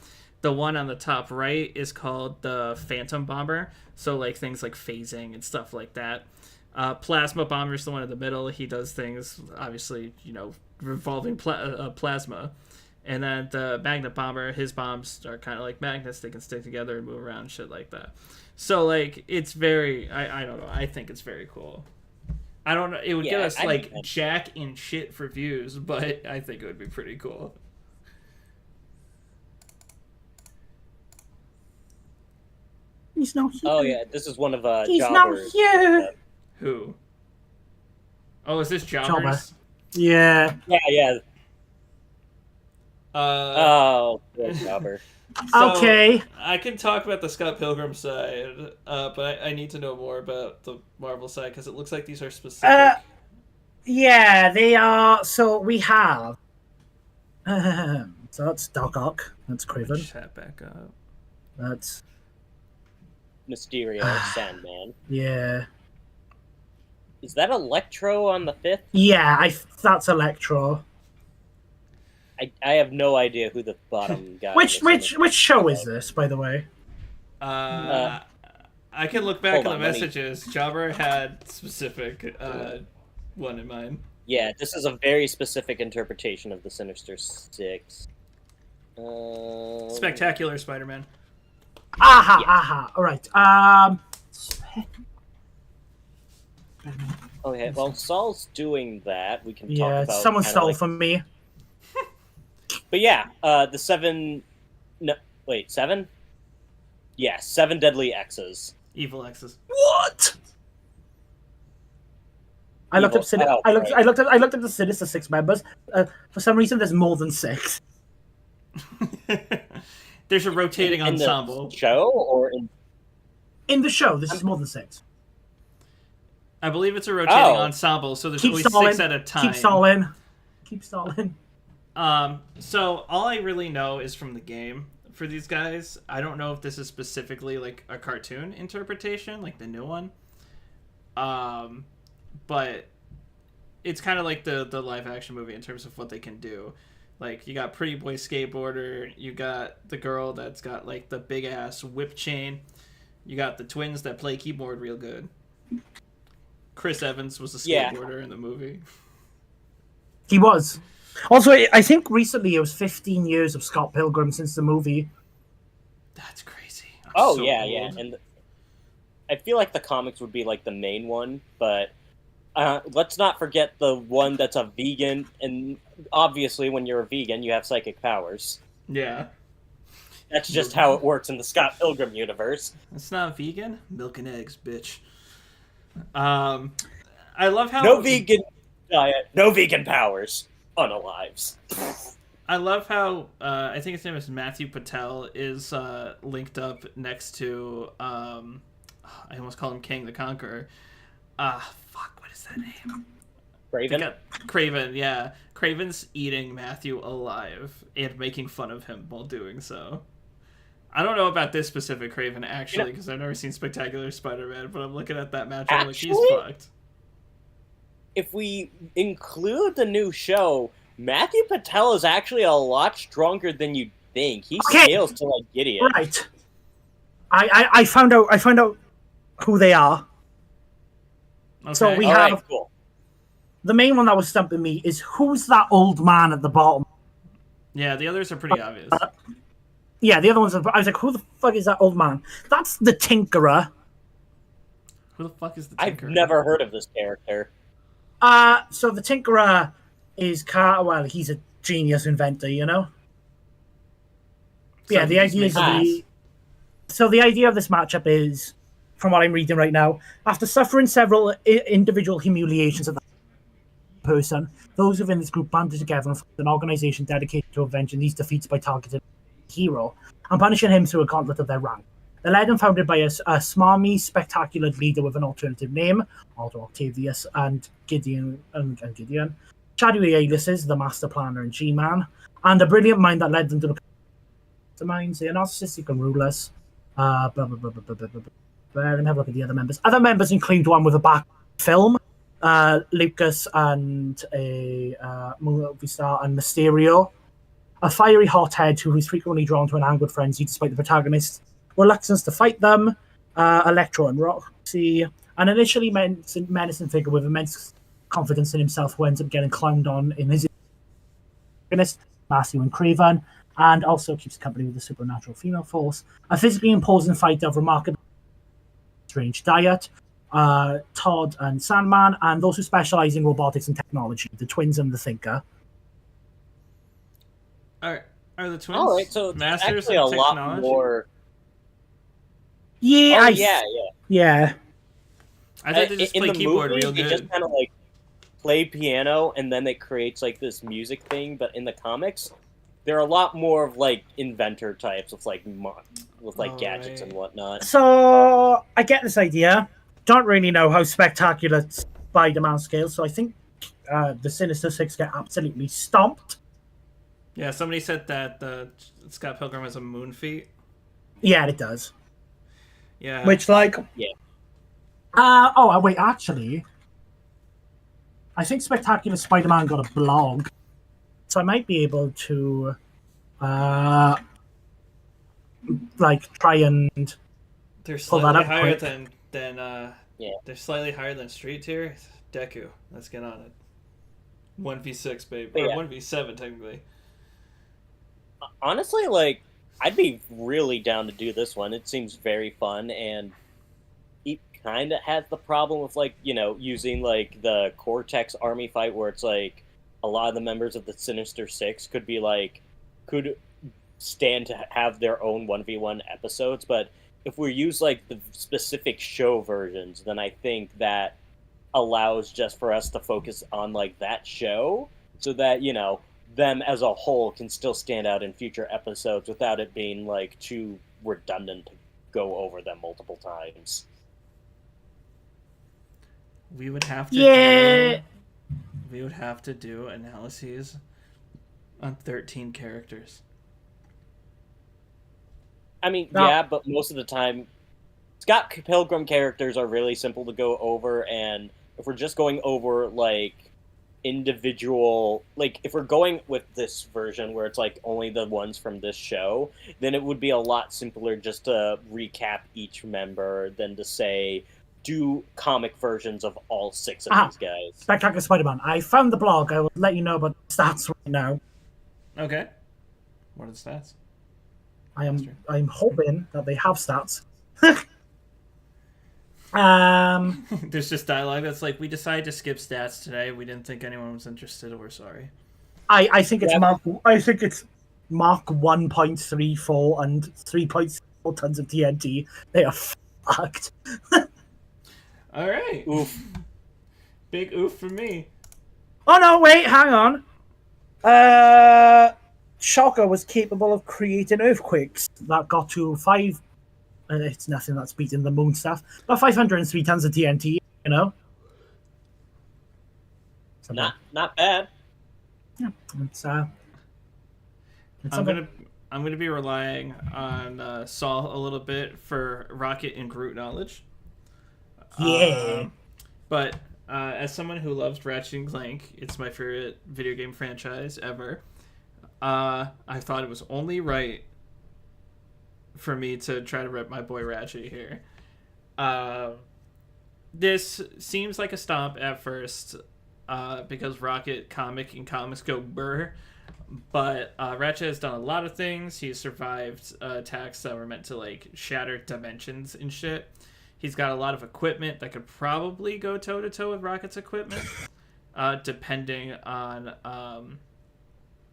Speaker 2: The one on the top right is called the Phantom Bomber, so, like, things like phasing and stuff like that. Plasma Bomber's the one in the middle. He does things, obviously, revolving plasma. And then the Magnet Bomber, his bombs are kind of like magnets. They can stick together and move around, shit like that. So, like, it's very... I don't know. I think it's very cool. I don't know. It would get us, jack and shit for views, but I think it would be pretty cool.
Speaker 3: He's not here.
Speaker 5: Oh, yeah. This is one of
Speaker 3: He's
Speaker 5: Jobber's.
Speaker 3: not here.
Speaker 2: Who? Oh, is this Jobbers?
Speaker 3: Yeah.
Speaker 5: Yeah. Oh, poor Jobber.
Speaker 2: So,
Speaker 3: Okay.
Speaker 2: I can talk about the Scott Pilgrim side, but I need to know more about the Marvel side because it looks like these are specific.
Speaker 3: Yeah, they are. So we have. So that's Doc Ock. That's Craven.
Speaker 2: Chat back up.
Speaker 3: That's
Speaker 5: Mysterio, Sandman.
Speaker 3: yeah.
Speaker 5: Is that Electro on the 5th?
Speaker 3: Yeah, that's Electro.
Speaker 5: I have no idea who the bottom guy
Speaker 3: Which
Speaker 5: is.
Speaker 3: show is this, by the way?
Speaker 2: I can look back
Speaker 5: hold
Speaker 2: on
Speaker 5: on,
Speaker 2: the
Speaker 5: let me-
Speaker 2: messages. Jobber had specific one in mind.
Speaker 5: Yeah, this is a very specific interpretation of the Sinister Six.
Speaker 2: Spectacular Spider-Man.
Speaker 3: Aha. All right.
Speaker 5: Okay, well, Saul's doing that. We can talk
Speaker 3: Yeah,
Speaker 5: about...
Speaker 3: someone
Speaker 5: kinda
Speaker 3: stole
Speaker 5: like-
Speaker 3: from me.
Speaker 5: But yeah, the 7... No, wait, 7? Yeah, 7 Deadly X's.
Speaker 2: Evil X's.
Speaker 3: What? I looked up.
Speaker 5: Evil-
Speaker 3: I looked up the Sinister Six members. For some reason, there's more than 6.
Speaker 2: There's a rotating
Speaker 5: in
Speaker 2: ensemble.
Speaker 5: the show, or in...
Speaker 3: In the show, this is more than 6.
Speaker 2: I believe it's a rotating ensemble, so there's
Speaker 3: Keep
Speaker 2: only
Speaker 3: stalling.
Speaker 2: 6 at a time.
Speaker 3: Keep stalling.
Speaker 2: So all I really know is from the game for these guys. I don't know if this is specifically like a cartoon interpretation, like the new one. But it's kind of like the live action movie in terms of what they can do. Like, you got Pretty Boy Skateboarder, you got the girl that's got like the big ass whip chain, you got the twins that play keyboard real good. Chris Evans was a skateboarder in the movie.
Speaker 3: He was. Also, I think recently it was 15 years of Scott Pilgrim since the movie.
Speaker 2: That's crazy. I'm
Speaker 5: Oh,
Speaker 2: so
Speaker 5: yeah,
Speaker 2: old.
Speaker 5: yeah. And I feel like the comics would be like the main one, but let's not forget the one that's a vegan, and obviously when you're a vegan, you have psychic powers.
Speaker 2: Yeah.
Speaker 5: That's just how it works in the Scott Pilgrim universe.
Speaker 2: It's not vegan. Milk and eggs, bitch. I love how
Speaker 5: No vegan diet, no vegan powers. Unalives.
Speaker 2: I love how I think his name is Matthew Patel is linked up next to I almost called him King the Conqueror. Fuck, what is that name?
Speaker 5: Raven?
Speaker 2: Craven, yeah. Craven's eating Matthew alive and making fun of him while doing so. I don't know about this specific Craven, actually, because I've never seen Spectacular Spider-Man, but I'm looking at that matchup like, he's fucked.
Speaker 5: If we include the new show, Matthew Patel is actually a lot stronger than you'd think. He scales to like Gideon.
Speaker 3: Right. I found out who they are.
Speaker 2: Okay.
Speaker 3: So we
Speaker 5: All
Speaker 3: have
Speaker 5: right, cool.
Speaker 3: the main one that was stumping me is who's that old man at the bottom?
Speaker 2: Yeah, the others are pretty obvious.
Speaker 3: Yeah, the other ones. I was like, who the fuck is that old man? That's the Tinkerer.
Speaker 2: Who the fuck is the
Speaker 5: I've
Speaker 2: Tinkerer?
Speaker 5: never heard of this character.
Speaker 3: So the Tinkerer is well, he's a genius inventor, you know?
Speaker 2: So
Speaker 3: Yeah, the idea is the idea of this matchup is, from what I'm reading right now, after suffering several individual humiliations of the person, those within this group banded together and formed an organization dedicated to avenging these defeats by targeting the hero and punishing him through a gauntlet of their rank. They're led and founded by a smarmy, spectacular leader with an alternative name, Aldo Octavius and Gideon. Chadwick Alices, the Master Planner and G-Man, and a brilliant mind that led them to the minds. They are narcissistic and rulers. Let me have a look at the other members. Other members include one with a back film, Lucas and a movie star and Mysterio, a fiery hothead who is frequently drawn to an angered frenzy despite the protagonist's reluctance to fight them, Electro and Roxy, An initially menacing figure with immense confidence in himself who ends up getting clowned on in his antagonist, Matthew and Craven, and also keeps company with the supernatural female force. A physically imposing fighter of remarkable strange diet, Todd and Sandman, and those who specialize in robotics and technology, the twins and the Thinker.
Speaker 2: Are the twins
Speaker 5: All right, so it's
Speaker 2: masters
Speaker 5: actually
Speaker 2: of
Speaker 5: a
Speaker 2: technology?
Speaker 5: lot more.
Speaker 3: Yeah,
Speaker 5: Oh, yeah.
Speaker 2: I thought they just
Speaker 5: in
Speaker 2: play
Speaker 5: the
Speaker 2: keyboard
Speaker 5: movie,
Speaker 2: real
Speaker 5: they
Speaker 2: good.
Speaker 5: just kind of like play piano, and then it creates like this music thing. But in the comics, they're a lot more of like inventor types with like gadgets and whatnot.
Speaker 3: So I get this idea. Don't really know how spectacular Spider-Man scales, so I think the Sinister Six get absolutely stomped.
Speaker 2: Yeah, somebody said that Scott Pilgrim has a moon feat.
Speaker 3: Yeah, it does.
Speaker 2: Yeah.
Speaker 3: Which, like...
Speaker 5: Yeah.
Speaker 3: Wait, actually... I think Spectacular Spider-Man got a blog, so I might be able to, try and
Speaker 2: they're
Speaker 3: pull that
Speaker 2: slightly
Speaker 3: up
Speaker 2: higher
Speaker 3: quick.
Speaker 2: than they're slightly higher than Street Tier. Deku, let's get on it. 1v6, babe. Or
Speaker 5: Yeah.
Speaker 2: 1v7, technically.
Speaker 5: Honestly, like, I'd be really down to do this one. It seems very fun, and it kind of has the problem with, like, you know, using, like, the Cortex army fight where it's, like, a lot of the members of the Sinister Six could stand to have their own 1v1 episodes, but if we use, like, the specific show versions, then I think that allows just for us to focus on, like, that show, so that, you know, them as a whole can still stand out in future episodes without it being like too redundant to go over them multiple times.
Speaker 2: We would have to do analyses on 13 characters.
Speaker 5: I mean,
Speaker 3: No.
Speaker 5: yeah, but most of the time Scott Pilgrim characters are really simple to go over, and if we're just going over like individual, like if we're going with this version where it's like only the ones from this show, then it would be a lot simpler just to recap each member than to say do comic versions of all 6 of these guys.
Speaker 3: Spectacular Spider-Man. I found the blog. I will let you know about the stats right now.
Speaker 2: Okay. What are the stats?
Speaker 3: I'm hoping that they have stats.
Speaker 2: There's just dialogue that's like, we decided to skip stats today. We didn't think anyone was interested. We're sorry.
Speaker 3: I think it's
Speaker 5: Yeah.
Speaker 3: Mark 1.34 and 3.4 tons of TNT. They are fucked.
Speaker 2: All right.
Speaker 5: Oof.
Speaker 2: Big oof for me.
Speaker 3: Oh no, wait, hang on. Shocker was capable of creating earthquakes that got to 5. And it's nothing that's beating the moon stuff. But 503 tons of TNT, you know.
Speaker 5: Not bad.
Speaker 3: Yeah, it's
Speaker 2: I'm
Speaker 3: something.
Speaker 2: gonna be relying on Saul a little bit for Rocket and Groot knowledge.
Speaker 3: Yeah.
Speaker 2: But as someone who loves Ratchet and Clank, it's my favorite video game franchise ever. I thought it was only right for me to try to rep my boy Ratchet here. This seems like a stomp at first because Rocket comics go burr. But Ratchet has done a lot of things. He's survived attacks that were meant to like shatter dimensions and shit. He's got a lot of equipment that could probably go toe-to-toe with Rocket's equipment, depending on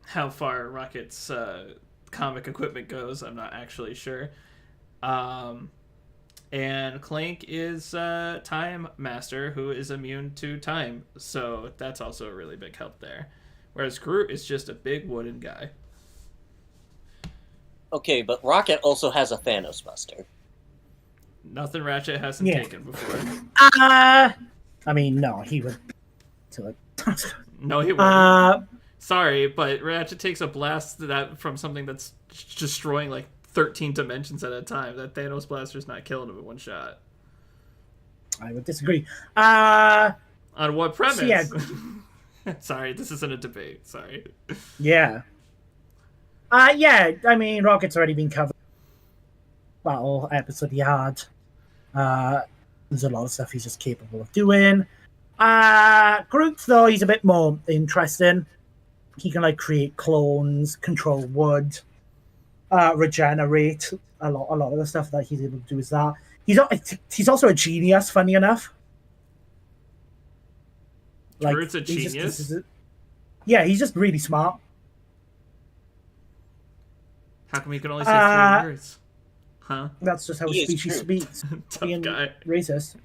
Speaker 2: how far Rocket's comic equipment goes. I'm not actually sure. And Clank is Time Master, who is immune to time. So that's also a really big help there. Whereas Groot is just a big wooden guy.
Speaker 5: Okay, but Rocket also has a Thanos Buster.
Speaker 2: Nothing Ratchet hasn't taken before.
Speaker 3: I mean, no, he would.
Speaker 2: No, he wouldn't. Sorry, but Ratchet takes a blast from something that's destroying like 13 dimensions at a time. That Thanos blaster's not killing him in one shot.
Speaker 3: I would disagree.
Speaker 2: On what premise?
Speaker 3: So yeah.
Speaker 2: Sorry, this isn't a debate. Sorry.
Speaker 3: Yeah. Yeah, I mean, Rocket's already been covered. Battle episode he had. There's a lot of stuff he's just capable of doing. Groot, though, he's a bit more interesting. He can like create clones, control wood, regenerate. A lot of the stuff that he's able to do is that. He's also a genius, funny enough.
Speaker 2: Groot's a genius?
Speaker 3: Yeah, he's just really smart.
Speaker 2: How come he can only say 3 words? Huh?
Speaker 3: That's just how a
Speaker 5: He is
Speaker 3: species
Speaker 5: true.
Speaker 3: speaks.
Speaker 2: Tough
Speaker 3: Being
Speaker 2: guy.
Speaker 3: racist.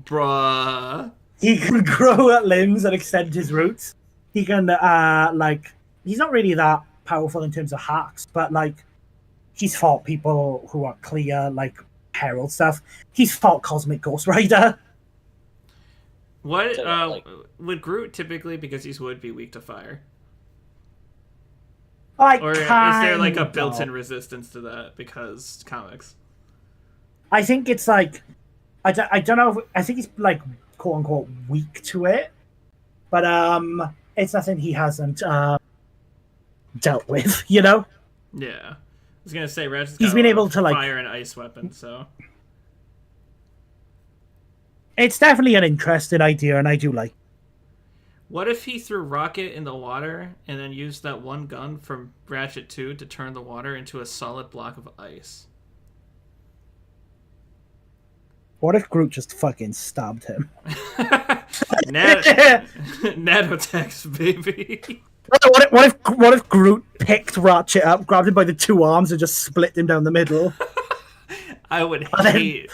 Speaker 2: Bruh.
Speaker 3: He can grow limbs and extend his roots. He can, he's not really that powerful in terms of hacks, but, like, he's fought people who are clear, like, Herald stuff. He's fought Cosmic Ghost Rider.
Speaker 2: What,
Speaker 5: So, like-
Speaker 2: would Groot typically, because he's wood, be weak to fire?
Speaker 3: Like,
Speaker 2: Or is there, like, a
Speaker 3: kind
Speaker 2: built-in
Speaker 3: of.
Speaker 2: resistance to that because comics?
Speaker 3: I think it's, like, I don't know, I think he's, like, quote-unquote weak to it, but, it's nothing he hasn't, dealt with, you know?
Speaker 2: Yeah. I was gonna say, Ratchet's
Speaker 3: He's
Speaker 2: got
Speaker 3: been
Speaker 2: a
Speaker 3: able to, like-
Speaker 2: fire and ice weapon, so...
Speaker 3: It's definitely an interesting idea, and I do like.
Speaker 2: What if he threw Rocket in the water and then used that one gun from Ratchet 2 to turn the water into a solid block of ice?
Speaker 3: What if Groot just fucking stabbed him?
Speaker 2: Nanotechs, baby.
Speaker 3: What if Groot picked Ratchet up, grabbed him by the two arms, and just split him down the middle?
Speaker 2: I would
Speaker 3: And then-
Speaker 2: hate...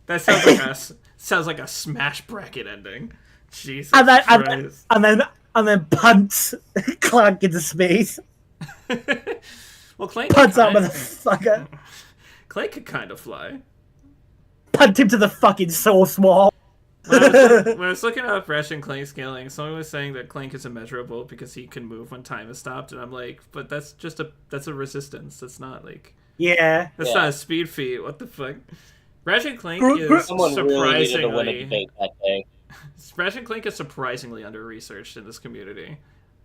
Speaker 2: That sounds like a Smash bracket ending. Jesus
Speaker 3: And then
Speaker 2: Christ.
Speaker 3: and then punts Clank into space.
Speaker 2: Well, Clank
Speaker 3: Punts that
Speaker 2: could
Speaker 3: motherfucker.
Speaker 2: Clank could kind of fly.
Speaker 3: Punt him to the fucking soul swamp.
Speaker 2: When I was looking up Ratchet and Clank scaling, someone was saying that Clank is immeasurable because he can move when time is stopped, and I'm like, but that's a resistance. That's not like
Speaker 3: Yeah.
Speaker 2: that's not a speed feat. What the fuck? Ratchet and Clank
Speaker 3: Groot-
Speaker 2: is
Speaker 5: Someone really needed to win a
Speaker 2: surprisingly
Speaker 5: debate that day.
Speaker 2: Ratchet and Clank is surprisingly under researched in this community.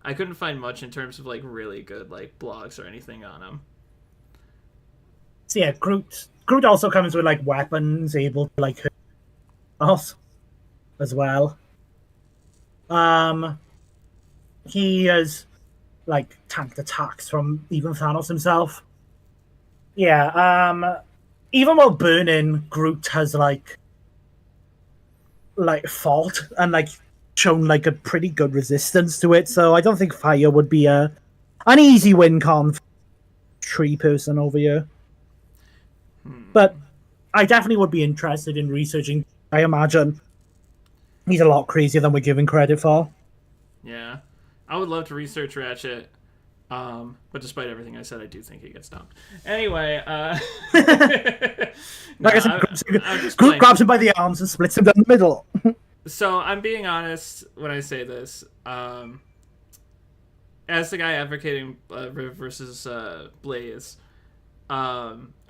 Speaker 2: I couldn't find much in terms of like really good like blogs or anything on him.
Speaker 3: So yeah, Groot also comes with like weapons able to like hurt us as well. He has like tanked attacks from even Thanos himself. Yeah, even while burning, Groot has like fought and like shown like a pretty good resistance to it. So I don't think fire would be an easy win con for tree person over here. But I definitely would be interested in researching. I imagine he's a lot crazier than we're giving credit for.
Speaker 2: Yeah, I would love to research Ratchet, but despite everything I said, I do think he gets dumped. Anyway,
Speaker 3: Like I said,
Speaker 2: I'm just
Speaker 3: Groot
Speaker 2: playing.
Speaker 3: grabs him by the arms and splits him down the middle.
Speaker 2: So I'm being honest when I say this. As the guy advocating Riv versus Blaze,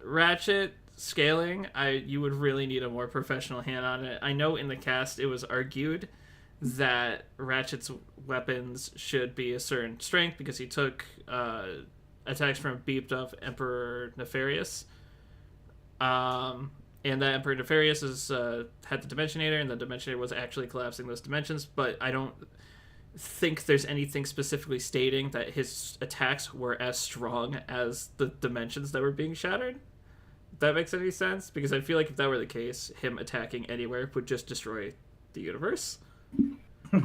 Speaker 2: Ratchet scaling, you would really need a more professional hand on it. I know in the cast it was argued that Ratchet's weapons should be a certain strength because he took attacks from beeped up Emperor Nefarious. And that Emperor Nefarious had the Dimensionator, and the Dimensionator was actually collapsing those dimensions, but I don't think there's anything specifically stating that his attacks were as strong as the dimensions that were being shattered. If that makes any sense? Because I feel like if that were the case, him attacking anywhere would just destroy the universe.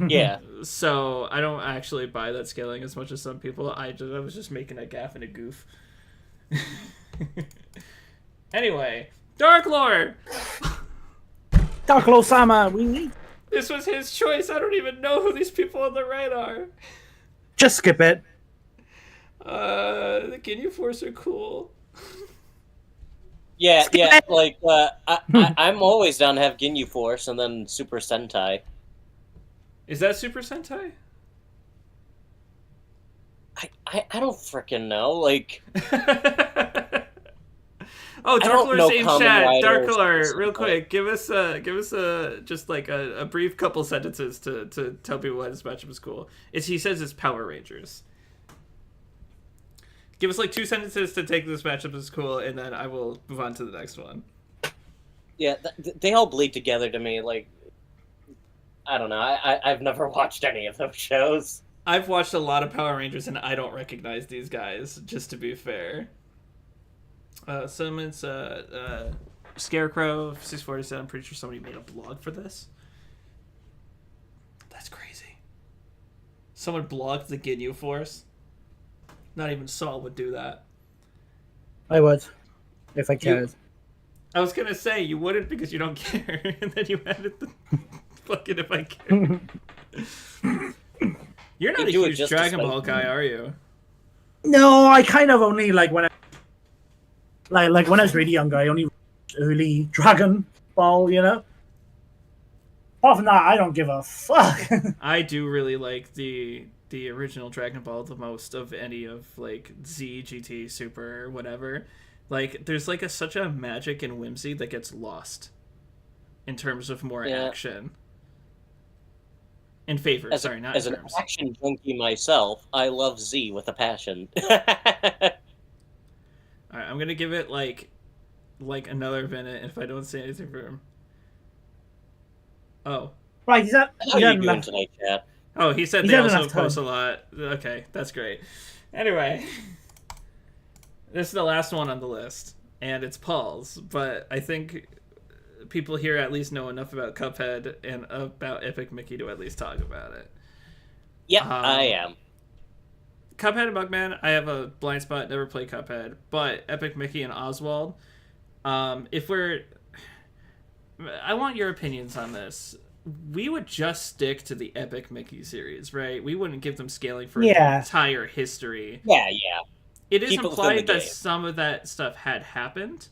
Speaker 5: Yeah.
Speaker 2: So I don't actually buy that scaling as much as some people. I was just making a gaff and a goof. Anyway, Dark Lord!
Speaker 3: Dark Lord Sama, we need.
Speaker 2: This was his choice. I don't even know who these people on the right are.
Speaker 3: Just skip it.
Speaker 2: The Ginyu Force are cool.
Speaker 5: Yeah, like, I'm always down to have Ginyu Force and then Super Sentai.
Speaker 2: Is that Super Sentai?
Speaker 5: I don't frickin' know, like...
Speaker 2: Oh,
Speaker 5: I
Speaker 2: Dark
Speaker 5: don't
Speaker 2: Lord's
Speaker 5: know
Speaker 2: in
Speaker 5: Kamen
Speaker 2: chat.
Speaker 5: Rider
Speaker 2: Dark
Speaker 5: or
Speaker 2: Lord,
Speaker 5: Super
Speaker 2: real
Speaker 5: Sentai.
Speaker 2: quick, give us just like a brief couple sentences to tell people why this matchup is cool. He says it's Power Rangers. Give us like 2 sentences to take this matchup as cool, and then I will move on to the next one.
Speaker 5: Yeah, they all bleed together to me. Like, I don't know. I've never watched any of those shows.
Speaker 2: I've watched a lot of Power Rangers and I don't recognize these guys, just to be fair. Someone's Scarecrow 647. I'm pretty sure somebody made a blog for this. That's crazy. Someone blogged the Ginyu Force. Not even Saul would do that.
Speaker 3: I would, if I cared.
Speaker 2: I was gonna say you wouldn't because you don't care, and then you added the fucking if I care. You're not a huge Dragon Ball guy, are you?
Speaker 3: No, I kind of only like when I when I was really younger, I only watched early Dragon Ball, you know. Apart from that, I don't give a fuck.
Speaker 2: I do really like the original Dragon Ball the most of any of like Z, GT, Super, whatever. Like, there's like such a magic and whimsy that gets lost in terms of more action. In favor,
Speaker 5: as
Speaker 2: sorry, not
Speaker 5: as
Speaker 2: in
Speaker 5: an
Speaker 2: terms.
Speaker 5: action junkie myself, I love Z with a passion.
Speaker 2: Alright, I'm gonna give it like another minute if I don't say anything for him. Oh.
Speaker 3: Right, he's
Speaker 5: How are you doing tonight, chat?
Speaker 2: Oh, he said they also post a lot. Okay, that's great. Anyway, this is the last one on the list, and it's Paul's, but I think people here at least know enough about Cuphead and about Epic Mickey to at least talk about it.
Speaker 5: Yep, I am.
Speaker 2: Cuphead and Mugman, I have a blind spot, never played Cuphead, but Epic Mickey and Oswald, I want your opinions on this. We would just stick to the Epic Mickey series, right? We wouldn't give them scaling for the entire history.
Speaker 5: Yeah.
Speaker 2: It is implied that some of that stuff had happened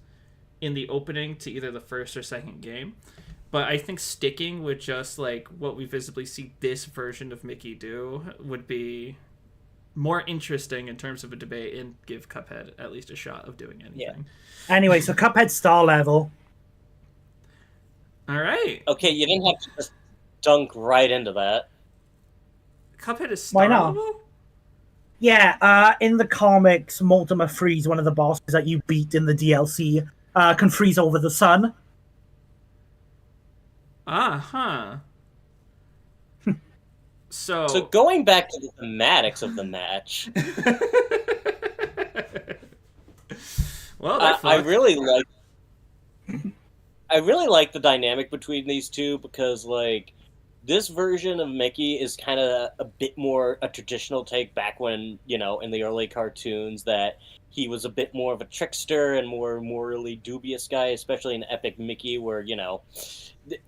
Speaker 2: in the opening to either the first or second game. But I think sticking with just like what we visibly see this version of Mickey do would be more interesting in terms of a debate and give Cuphead at least a shot of doing anything.
Speaker 3: Yeah. Anyway, so Cuphead star level.
Speaker 2: All right.
Speaker 5: Okay, you didn't have to just dunk right into that.
Speaker 2: Cuphead is star level?
Speaker 3: Yeah, in the comics, Mortimer Freeze, one of the bosses that you beat in the DLC, can freeze over the sun.
Speaker 2: So
Speaker 5: going back to the thematics of the match,
Speaker 2: well,
Speaker 5: I really like the dynamic between these two because, like, this version of Mickey is kind of a bit more a traditional take back when, you know, in the early cartoons that he was a bit more of a trickster and more morally dubious guy, especially in Epic Mickey where, you know,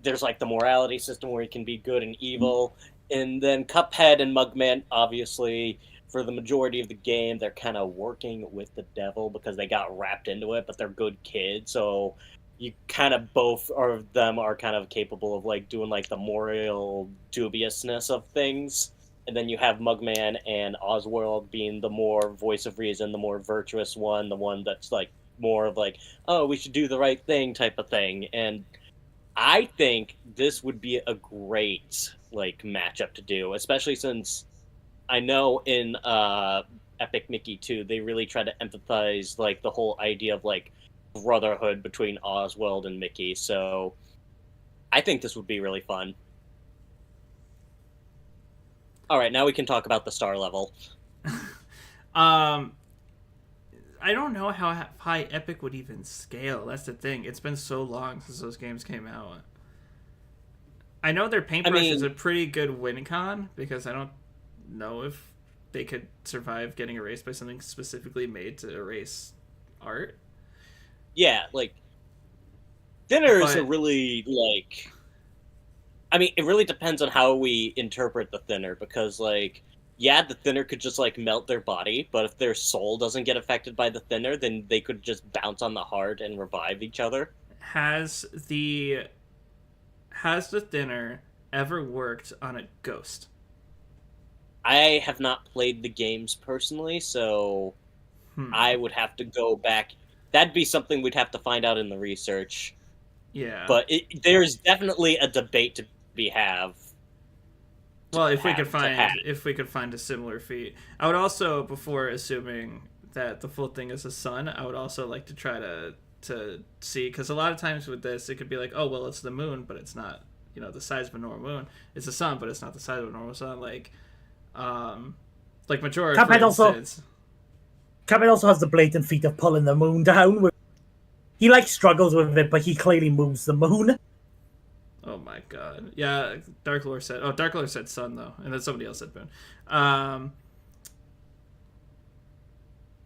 Speaker 5: there's like the morality system where he can be good and evil. And then Cuphead and Mugman, obviously, for the majority of the game, they're kind of working with the devil because they got wrapped into it, but they're good kids, so you kind of both of them are kind of capable of like doing like the moral dubiousness of things. And then you have Mugman and Oswald being the more voice of reason, the more virtuous one, the one that's like more of like, oh, we should do the right thing type of thing. And I think this would be a great like matchup to do, especially since I know in Epic Mickey 2 they really try to empathize like the whole idea of like brotherhood between Oswald and Mickey. So I think this would be really fun. All right, now we can talk about the star level.
Speaker 2: I don't know how high Epic would even scale. That's the thing. It's been so long since those games came out. I know their paintbrush is a pretty good win con because I don't know if they could survive getting erased by something specifically made to erase art.
Speaker 5: Yeah, like thinners are really like. I mean, it really depends on how we interpret the thinner because, like, yeah, the thinner could just like melt their body, but if their soul doesn't get affected by the thinner, then they could just bounce on the heart and revive each other.
Speaker 2: Has the thinner ever worked on a ghost?
Speaker 5: I have not played the games personally, so I would have to go back. That'd be something we'd have to find out in the research.
Speaker 2: Yeah.
Speaker 5: But there's definitely a debate to be have.
Speaker 2: Well, if we could find a similar feat. I would also, before assuming that the full thing is a sun, I would also like to try to to see, because a lot of times with this, it could be like, oh well, it's the moon, but it's not, you know, the size of a normal moon. It's the sun, but it's not the size of a normal sun. Like Majora, for instance.
Speaker 3: Cuphead also has the blatant feat of pulling the moon down. He struggles with it, but he clearly moves the moon.
Speaker 2: Oh my god. Yeah, Dark Lord said sun though, and then somebody else said moon. I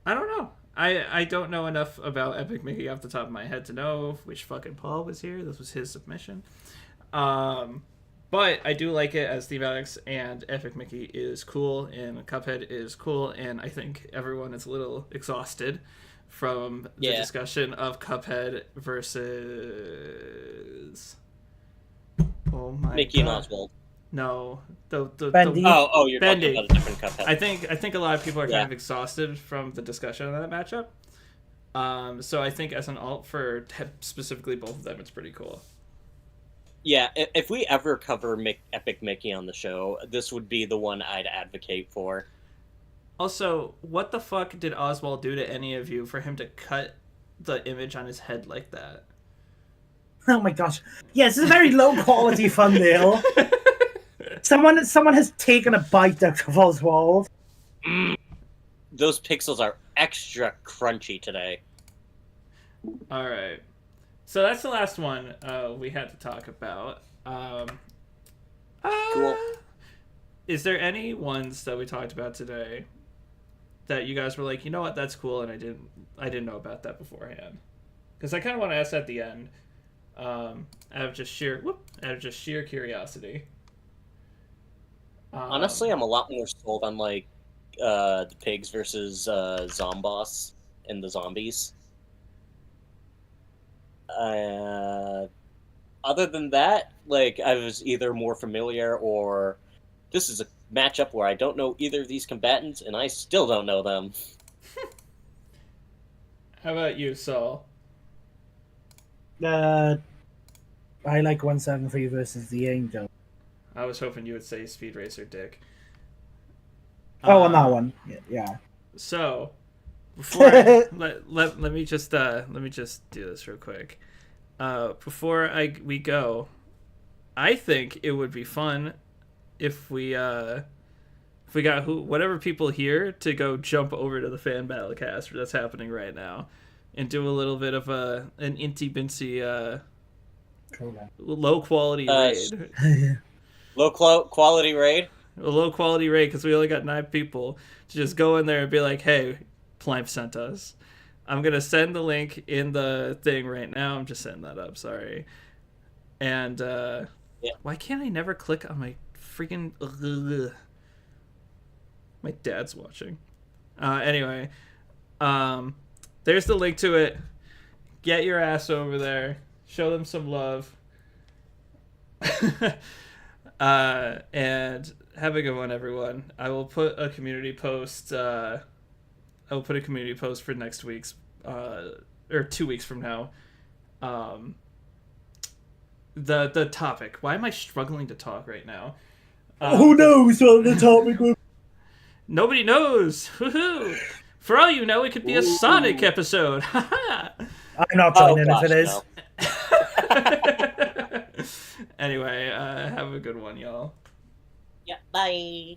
Speaker 2: don't know. I don't know enough about Epic Mickey off the top of my head to know which fucking Paul was here. This was his submission. But I do like it as thematics, and Epic Mickey is cool, and Cuphead is cool, and I think everyone is a little exhausted from the discussion of Cuphead versus... Oh my
Speaker 5: Mickey
Speaker 2: god.
Speaker 5: and Oswald.
Speaker 2: No,
Speaker 3: Bendy.
Speaker 5: You're
Speaker 2: Bendy.
Speaker 5: talking about a different Cuphead.
Speaker 2: I think a lot of people are kind of exhausted from the discussion of that matchup. So I think as an alt for specifically both of them, it's pretty cool.
Speaker 5: Yeah, if we ever cover Epic Mickey on the show, this would be the one I'd advocate for.
Speaker 2: Also, what the fuck did Oswald do to any of you for him to cut the image on his head like that?
Speaker 3: Oh my gosh. Yes, it's a very low quality thumbnail. Someone has taken a bite out of Oswald.
Speaker 5: Those pixels are extra crunchy today.
Speaker 2: Alright. So that's the last one we had to talk about.
Speaker 5: Cool.
Speaker 2: Is there any ones that we talked about today that you guys were like, you know what, that's cool, and I didn't know about that beforehand? Because I kind of want to ask at the end, out of just sheer curiosity.
Speaker 5: Honestly, I'm a lot more sold on the pigs versus Zomboss and the zombies. Other than that, I was either more familiar or this is a matchup where I don't know either of these combatants and I still don't know them.
Speaker 2: How about you, Saul?
Speaker 3: I like 173 versus the Angel.
Speaker 2: I was hoping you would say Speed Racer Dick.
Speaker 3: On that one, yeah.
Speaker 2: So, before let me just do this real quick. Before we go, I think it would be fun if we got whatever people here to go jump over to the fan battle cast that's happening right now, and do a little bit of an inty bincy low quality raid.
Speaker 5: Low quality raid.
Speaker 2: A low quality raid because we only got 9 people to just go in there and be like, hey, Plimp sent us. I'm gonna send the link in the thing right now. I'm just setting that up, sorry. And why can't I never click on my freaking my dad's watching. Anyway, there's the link to it. Get your ass over there, show them some love. And have a good one, everyone. I will put a community post. I will put a community post for next week's, or 2 weeks from now. The topic. Why am I struggling to talk right now?
Speaker 3: Who knows what the topic was?
Speaker 2: Nobody knows. Woohoo! For all you know, it could be a Sonic episode. I'm
Speaker 3: not joining if it is.
Speaker 2: No. Anyway, have a good one, y'all.
Speaker 5: Yeah, bye.